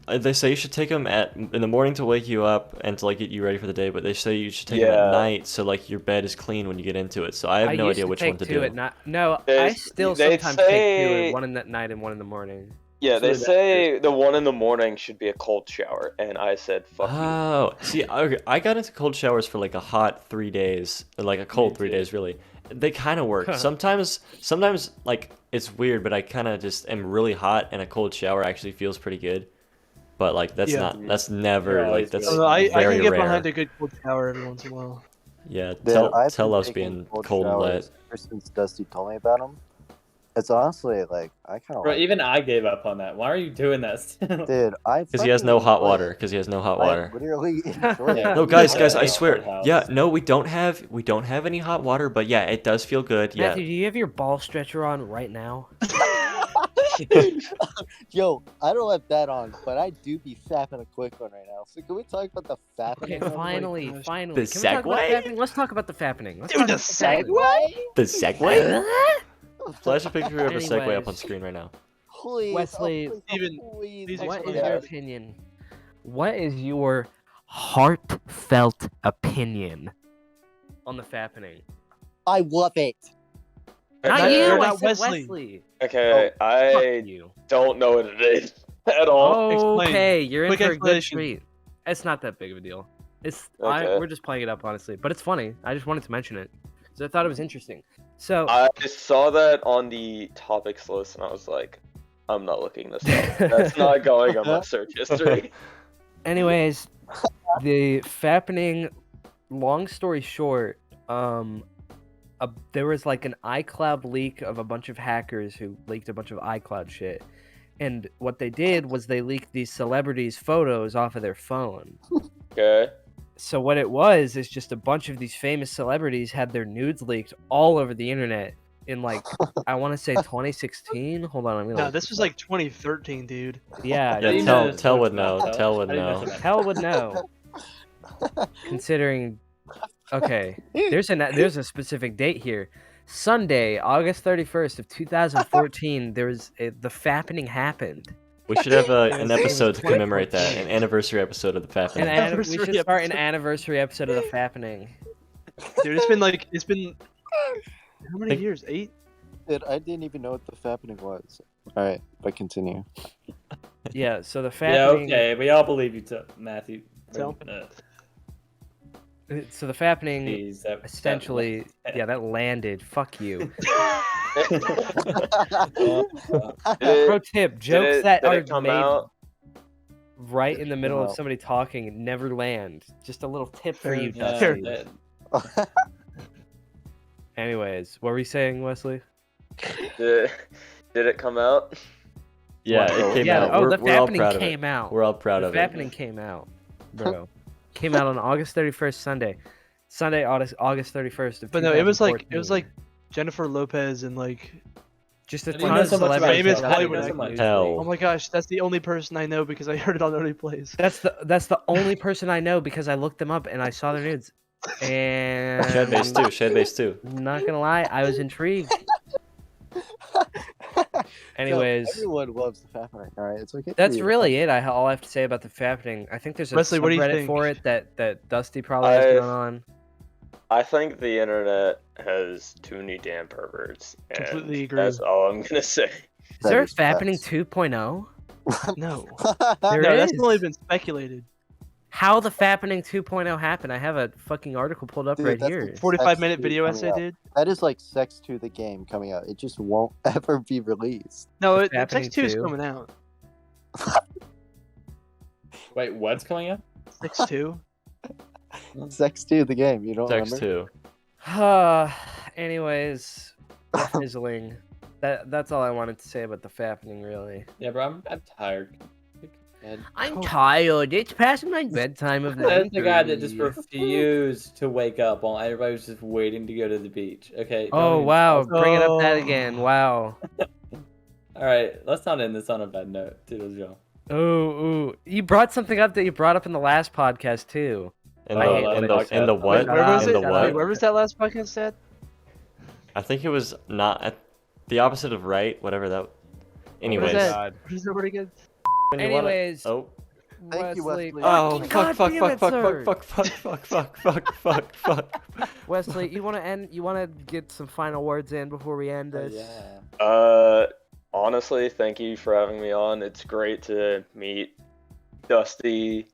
B: they say you should take them in the morning to wake you up and to like get you ready for the day, but they say you should take them
F: Yeah.
B: at night so like your bed is clean when you get into it. So I have no
A: used
B: idea
A: to
B: which
A: take
B: one to
A: two
B: do.
A: At night. No, I
F: They-
A: still
F: they
A: sometimes take two,
F: say-
A: at one at night and one in the morning.
F: Yeah, they
E: So
F: say the one in the morning should be a cold shower, and I said fuck you.
B: Oh, see, okay, I got into cold showers for like a hot 3 days, or like a cold 3
E: too.
B: days, really. They kind of work. Sometimes like it's weird, but I kind of just am really hot, and a cold shower actually feels pretty good. But like that's
C: Yeah.
B: that's never
E: Yeah,
B: like
E: it's
B: that's
C: I don't know, I
B: very
C: can get
B: rare.
C: behind a good cold shower every once in a while.
B: Yeah,
G: Dude, I've
B: tell
G: been
B: us
G: taking
B: being cold and wet.
G: showers ever since Dusty told me about them. It's honestly like I kind of
E: Bro,
G: like.
E: even I gave up on that. Why are you doing that still?
G: Dude, I
B: Because he has no
G: fucking
B: hot
G: enjoy
B: water.
G: it.
B: Because he has no hot
G: I
B: water.
G: literally enjoy
E: Yeah.
G: it.
B: No, guys,
E: Yeah,
B: I
E: yeah,
B: swear.
E: cold
B: Yeah,
E: house.
B: no, we don't have any hot water, but yeah, it does feel good. Yeah.
A: Matthew, do you have your ball stretcher on right now?
G: Yo, I don't have that on, but I do be fapping a quick one right now. So can we talk about the fapping?
A: Okay,
C: Oh my
A: finally.
C: gosh.
A: Can
B: The
A: we talk about
B: segue?
A: fapping? Let's talk about the fappening. Let's
C: Dude,
A: talk
C: the
A: about fappening.
B: The segue? Flash a picture of a segue up on
A: Anyways.
B: screen right now.
G: Please,
A: Wesley,
G: oh, please,
C: Steven,
G: please,
C: please
A: What is
C: explain.
A: your opinion? What is your heartfelt opinion on the fappening?
G: I love it.
A: Not
F: Okay,
A: you,
C: You're
A: I
C: not
A: said
C: Wesley.
A: Wesley.
F: Okay,
A: Fuck
F: I
A: you.
F: don't know what it is at all.
C: Explain.
A: Okay, you're in
C: Quick
A: for a good
C: explanation.
A: treat. It's not that big of a deal.
F: Okay.
A: We're just playing it up, honestly, but it's funny. I just wanted to mention it, so I thought it was interesting. So
F: I saw that on the topics list, and I was like, I'm not looking this up. That's not going on my search history.
A: anyways, the fappening, long story short, there was like an iCloud leak of a bunch of hackers who leaked a bunch of iCloud shit. And what they did was they leaked these celebrities' photos off of their phone.
F: Okay.
A: So what it was is just a bunch of these famous celebrities had their nudes leaked all over the internet, in like I want to say 2016. Hold on, I'm gonna.
C: No,
A: look
C: this was like 2013, dude.
A: Yeah,
B: Yeah,
E: you
B: tell
E: know
B: tell would
E: sports
B: know.
E: math,
B: Tell would
E: How do you know
B: know.
E: something?
A: Hell would know. Considering, okay, there's a specific date here. Sunday, August 31st of 2014. The fappening happened.
B: We should have
A: It
B: an
A: was
B: episode to commemorate that,
A: 2014.
B: an anniversary episode of the
A: We
B: Fappening.
A: should start an anniversary episode of the fappening.
C: Dude, it's been how many years? 8?
D: Dude, I didn't even know what the fappening was. All right, but continue.
A: Yeah, so the
E: Yeah,
A: fappening.
E: okay, we all believe you, Matthew.
C: Tell.
A: So the fappening
E: Jeez, that
A: essentially, yeah, that landed. Fuck you. Pro tip: jokes that
F: did
A: are
F: it come
A: made
F: out?
A: right in the middle of
D: out.
A: somebody talking never land. Just a little tip for you,
E: Yeah,
A: Dusty.
E: that-
A: Anyways, what were you saying, Wesley?
F: Did it come out?
B: Yeah, it came
A: Yeah.
B: out.
A: Oh,
B: we're,
A: the
B: we're all
A: fappening
B: proud of it.
A: came out.
B: We're all proud
A: The
B: of
A: fappening
B: it.
A: came out, bro. Came out on August 31st, Sunday. Sunday, August 31st of
C: But no, it was like
A: 2014.
C: Jennifer Lopez and like
A: just a
E: I didn't
A: ton
E: know
A: of
E: so much about
A: celebrities.
C: famous
E: it. I didn't
C: Hollywood
E: know so
C: actors.
E: much.
B: Hell.
C: oh my gosh, that's the only person I know because I heard it on Early Plays.
A: That's the only person I know because I looked them up and I saw their nudes. And
B: Shadbase too. Shadbase too.
A: not gonna lie, I was intrigued. Anyways,
D: So, everyone loves the fappening. All right, it's okay. for
A: that's
D: you.
A: really it. All I have to say about the fappening. I think there's a
C: Wesley, what do you
A: subreddit
C: think?
A: for it that Dusty probably has going on.
F: I think the internet has too many damn perverts. And
C: Completely agree.
F: That's all I'm gonna say.
A: Is
D: That
A: there a
D: is
A: fappening
D: facts.
A: 2.0?
C: No,
A: There
C: no, that's
A: is.
C: only been speculated.
A: How the fappening 2.0 happened? I have a fucking article pulled up
D: Dude,
A: right
D: that's
A: here.
D: the
C: 45-minute
D: Sex
C: video
D: coming
C: essay,
D: out.
C: dude.
D: That is like Sex 2 the game coming out. It just won't ever be released.
C: No,
A: Happening
C: Sex 2 is
A: too.
C: coming out.
E: Wait, what's coming up?
C: Sex 2.
D: Sex 2 the game. You don't
B: Sex
D: remember?
B: too.
A: Anyways, fizzling. That's all I wanted to say about the fappening, really.
E: Yeah, bro, I'm tired.
A: I'm tired. It's past my bedtime of
E: That's the guy that
A: 9:30.
E: just refused to wake up while everybody was just waiting to go to the beach. Okay. don't
A: Oh
E: even-
A: wow, bring it up that
C: Oh.
A: again. Wow.
E: All right, let's not end this on a bad note. Toodles, y'all.
A: Ooh. You brought something up that you brought up in the last podcast too.
B: In
A: I
B: the
A: hate
B: in
A: when
B: the
A: it
B: in the
A: does.
B: what?
A: Wait,
C: Where was
B: In
C: it?
B: the what?
C: Wait, where was that last podcast at?
B: I think it was not at the opposite of right. Whatever that. Anyways.
C: that? What is that word again?
B: when you wanna-
A: Anyways.
B: Oh.
D: Thank you, Wesley.
B: Oh
A: Fucking
B: fuck! Fuck!
A: goddamn
B: Fuck!
A: it,
B: Fuck!
A: Serj.
B: Fuck!
A: Wesley, you want to end? You want to get some final words in before we end this?
F: Honestly, thank you for having me on. It's great to meet Dusty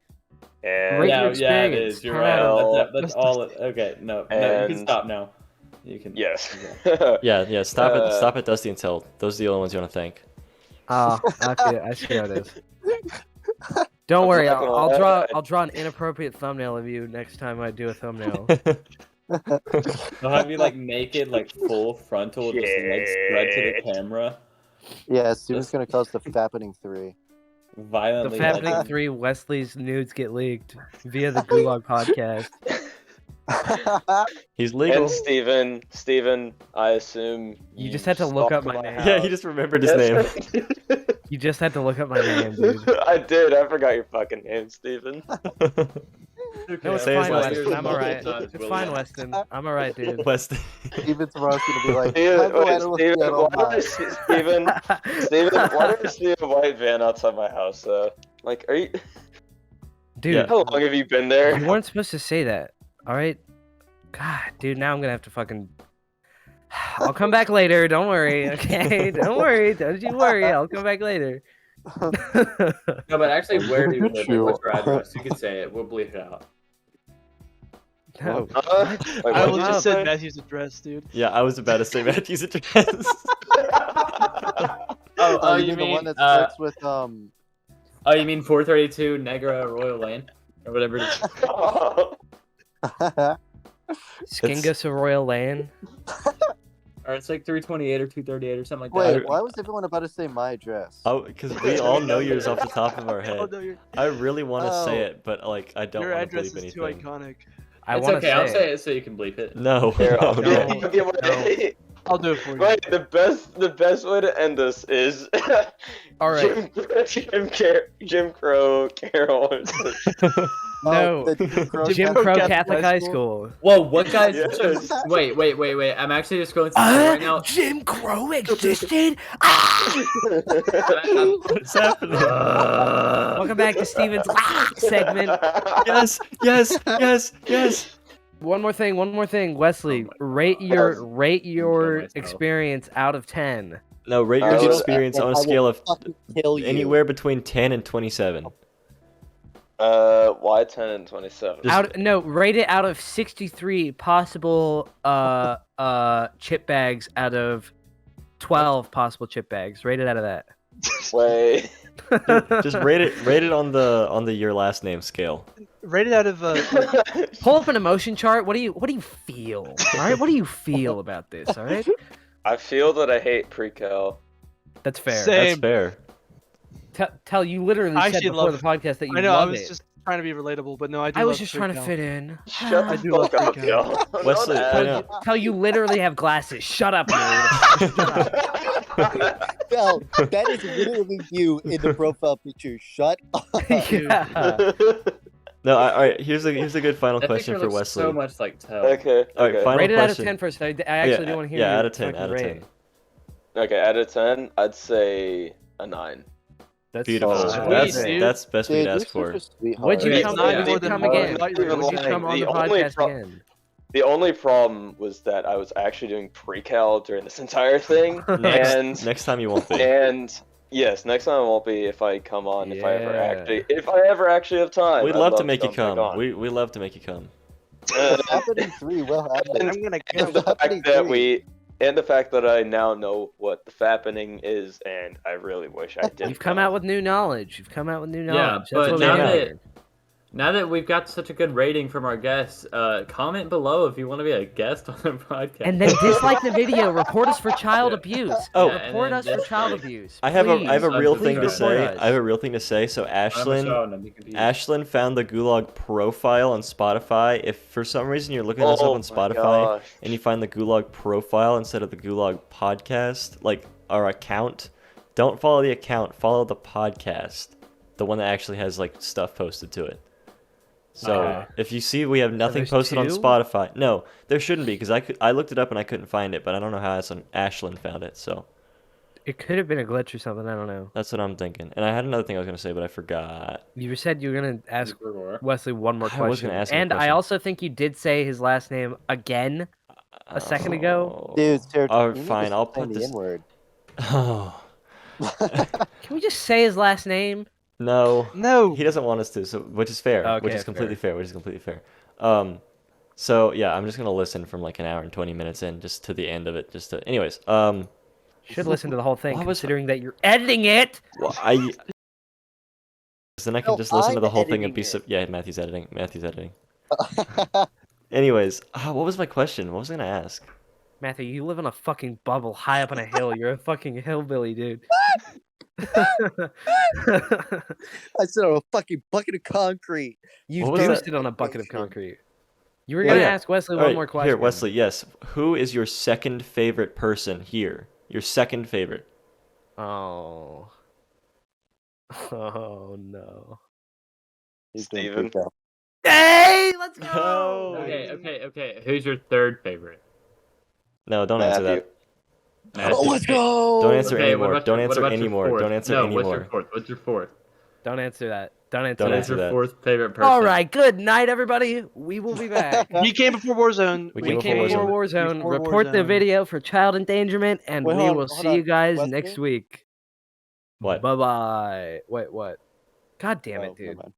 F: and
A: Great
E: Yeah, yeah, it
A: experience.
E: is. You're
A: Come
E: right.
F: out.
E: That's all. Okay, no, you can
F: And-
E: stop now. You can.
F: yes.
B: Yeah. Stop it. Stop it, Dusty and Till. Those are the only ones you want to thank.
A: Oh, I see how it is. Don't worry,
F: not gonna
A: I'll
F: lie.
A: draw an inappropriate thumbnail of you next time I do a thumbnail.
E: They'll have you like naked, like full frontal, just legs spread to the camera,
D: Yeah, Steven's gonna call us the fappening 3.
A: The
E: violently.
A: Fappening
E: like-
A: 3 Wesley's nudes get leaked via the Gulag podcast.
B: He's legal.
F: And Steven, I assume
A: You just had to look up my name.
B: Yeah, he just remembered his name.
A: You just had to look up my name, dude.
F: I did. I forgot your fucking name, Steven.
A: No, it's
B: Say his
A: fine,
B: last
A: Weston.
B: name.
A: I'm alright.
E: Multiple
A: It's fine, Weston. I'm alright, dude.
B: West.
D: Steven tomorrow's gonna be like,
F: Steven,
D: "Have the
F: wait,
D: Animal
F: Steven,
D: Seattle
F: why
D: Live."
F: did Steven, why did I see a white van outside my house? Like, are you?
A: Dude,
B: Yeah.
F: How long have you been there?
A: you weren't supposed to say that. Alright? God, dude, now I'm gonna have to fucking. I'll come back later. Don't worry, okay? Don't worry. Don't you worry. I'll come back later.
E: No, but actually, where do you live? Like,
D: Sure.
E: what's your address? You can say it. We'll bleep it out.
A: No.
F: Wait,
C: I
F: what
C: will
F: did you
C: just
F: say?
C: said Matthew's address, dude.
B: Yeah, I was about to say Matthew's address.
D: Oh,
E: you
D: you mean the one
E: mean,
D: that starts with
E: Oh, you mean 432 Negra Royal Lane, or whatever it is?
A: Skingus of Royal Lane.
E: Or it's like 328 or 238 or something like
D: Wait,
E: that.
D: why was everyone about to say my address?
B: Oh, because we all know yours off the top of our
C: Oh,
B: head.
C: no,
B: I really want to say
D: Oh.
B: it, but like I don't
C: your
B: want to
C: address
B: believe
C: is too
B: anything.
C: iconic.
A: I
E: It's
A: want to
E: okay. I'll
A: say
E: say it so you can bleep it.
B: No,
F: Here,
B: no,
F: I'll
B: no.
F: give
C: I'll do it for you.
F: Right, the best way to end this is
A: All right.
F: Jim Crow Carol.
A: No. Jim Crow Catholic High School.
E: Whoa, what guys?
F: Yes.
E: Wait. I'm actually just going through right now.
A: Jim Crow existed?
B: What's happening?
A: Welcome back to Steven's segment.
B: Yes.
A: One more thing. Wesley, rate your experience out of 10.
B: No, rate
F: I
B: your
F: will-
B: experience on a
G: I will
B: scale of
G: fucking kill you.
B: anywhere between 10 and 27.
F: Why 10 and 27?
A: Rate it out of 63 possible chip bags out of 12 possible chip bags. Rate it out of that.
F: Wait.
B: Just rate it on the your last name scale.
C: Rated out of
A: Pull up an emotion chart. What do you feel? All right, what do you feel about this? All right,
F: I feel that I hate pre-cal.
A: that's fair.
C: Same.
B: That's fair.
A: Tell you literally
C: I
A: said
C: actually
A: before
C: love-
A: the podcast that you
C: I know. I
A: love
C: was
A: it.
C: just trying to be relatable, but no, I do.
A: I was
C: love
A: just trying to
C: pre-cal.
A: fit in.
F: Shut
C: I
F: the
C: do love
F: fuck up,
C: pre-cal.
F: yo.
B: Wesley,
F: Don't
B: I
F: ask.
B: know.
A: Tell you literally have glasses. Shut up, nerd.
G: Bell, that is literally you in the profile picture. Shut up.
A: Yeah.
B: No, all right. Here's a good final
E: That
B: question
E: picture
B: for
E: looks
B: Wesley.
E: so much like Tell.
F: Okay.
B: All right,
F: okay.
B: final
A: Rate it out of
B: question.
A: 10 first. I actually do want to hear.
B: Yeah,
A: your
B: out of 10.
A: fucking
B: Out of 10.
A: rate.
F: Okay, out of 10, I'd say a 9.
A: That's
B: Beautiful.
F: Oh,
B: that's
C: sweet, dude.
B: that's best we
G: Dude,
B: could ask
G: you're
B: for.
G: such a sweetheart.
A: Would you
E: Okay,
A: come?
E: so
A: Would
E: yeah.
A: you come
C: More than
A: again?
C: I thought you
A: Would you
F: were.
A: come on the
F: The only
A: podcast again?
F: The only problem was that I was actually doing pre-cal during this entire thing, and
B: Next time you won't be.
F: and yes, next time I won't be if I come on if I ever actually have time.
B: We'd
F: I'd
B: love to make you
F: come back
B: come.
F: on.
B: We love to make you come.
F: And,
G: Happening 3 will happen.
C: I'm gonna
F: and the fact that the fact that I now know what the fappening is, and I really wish I did.
A: You've come out with new knowledge.
E: but
A: That's
E: now
A: what we
B: that-
A: heard.
E: Now that we've got such a good rating from our guests, comment below if you want to be a guest on the podcast.
A: And then dislike the video. Report us for child abuse.
B: Oh.
E: Yeah, and
A: Report
E: then
A: us for
E: dislike.
A: child abuse.
B: I have a
E: Please,
B: real
E: please
B: thing to
E: report
B: say.
A: us.
B: I have a real thing to say. So
E: I'm Sean, I'm confused.
B: Ashlyn found the Gulag profile on Spotify. If for some reason you're looking this up on Spotify and you find the Gulag profile instead of the Gulag podcast, like our account, don't follow the account. Follow the podcast, the one that actually has like stuff posted to it. So if you see we have nothing
A: there's
B: posted on
A: two?
B: Spotify, no, there shouldn't be because I looked it up and I couldn't find it, but I don't know how Ashlyn found it. So
A: It could have been a glitch or something. I don't know.
B: that's what I'm thinking. And I had another thing I was gonna say, but I forgot.
A: You said you were gonna ask Wesley one more
B: I
A: question.
B: was gonna ask him a
A: and I
B: question.
A: also think you did say his last name again a second ago.
G: Dude, Serj,
B: Oh,
G: you need to
B: fine. I'll
G: stop saying
B: put
G: the
B: this.
G: N-word.
B: Oh
A: Can we just say his last name?
B: no,
C: No.
B: he doesn't want us to. So which is fair. Which
A: Okay,
B: is completely fair. Which is completely fair. So yeah, I'm just gonna listen from like an hour and 20 minutes in, just to the end of it. Just to, anyways.
A: Should listen to the whole thing,
B: What was-
A: considering that you're editing it.
B: Well, then I can
G: No,
B: just listen to
G: I'm
B: the whole thing and
G: editing
B: be
G: it.
B: yeah. Matthew's editing. Anyways, what was my question? What was I gonna ask?
A: Matthew, you live in a fucking bubble high up on a hill. You're a fucking hillbilly, dude.
G: I said on a fucking bucket of concrete.
A: You
B: What was that?
A: boosted on a bucket of concrete. You were
B: Oh,
A: gonna
B: yeah.
A: ask Wesley
B: All
A: one
B: right,
A: more question.
B: Here, Wesley. Yes. Who is your second favorite person here? Your second favorite.
A: Oh. Oh no.
G: He's doing
F: Steven.
G: pre-cal.
A: Hey, let's go.
B: No.
E: Okay. Who's your third favorite?
B: No, don't answer
F: Matthew.
B: that.
G: Oh, let's go.
B: Don't answer
E: Okay,
B: anymore.
E: what
B: Don't
E: about
B: answer
E: your
B: anymore.
E: fourth?
B: Don't answer
E: no,
B: anymore.
E: What's your fourth?
A: Don't answer that. Don't answer
B: Don't
A: that.
E: What's your
B: that.
E: fourth favorite person?
A: All right. Good night, everybody. We will be back.
C: We came before Warzone.
B: We
A: We
B: came
A: came
B: before
A: before Warzone.
C: Before
A: Report the
C: Warzone.
A: video for child endangerment, and
G: Wait,
A: we
G: hold on,
A: will
G: hold
A: see
G: on.
A: you guys
G: Wesley?
A: next week.
B: What?
A: Bye bye. Wait, what? God damn
G: Oh,
A: it, dude.
G: never mind.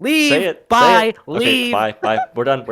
A: Leave.
B: Say it.
A: Bye.
B: Say it.
A: Leave.
B: Okay, bye. We're done.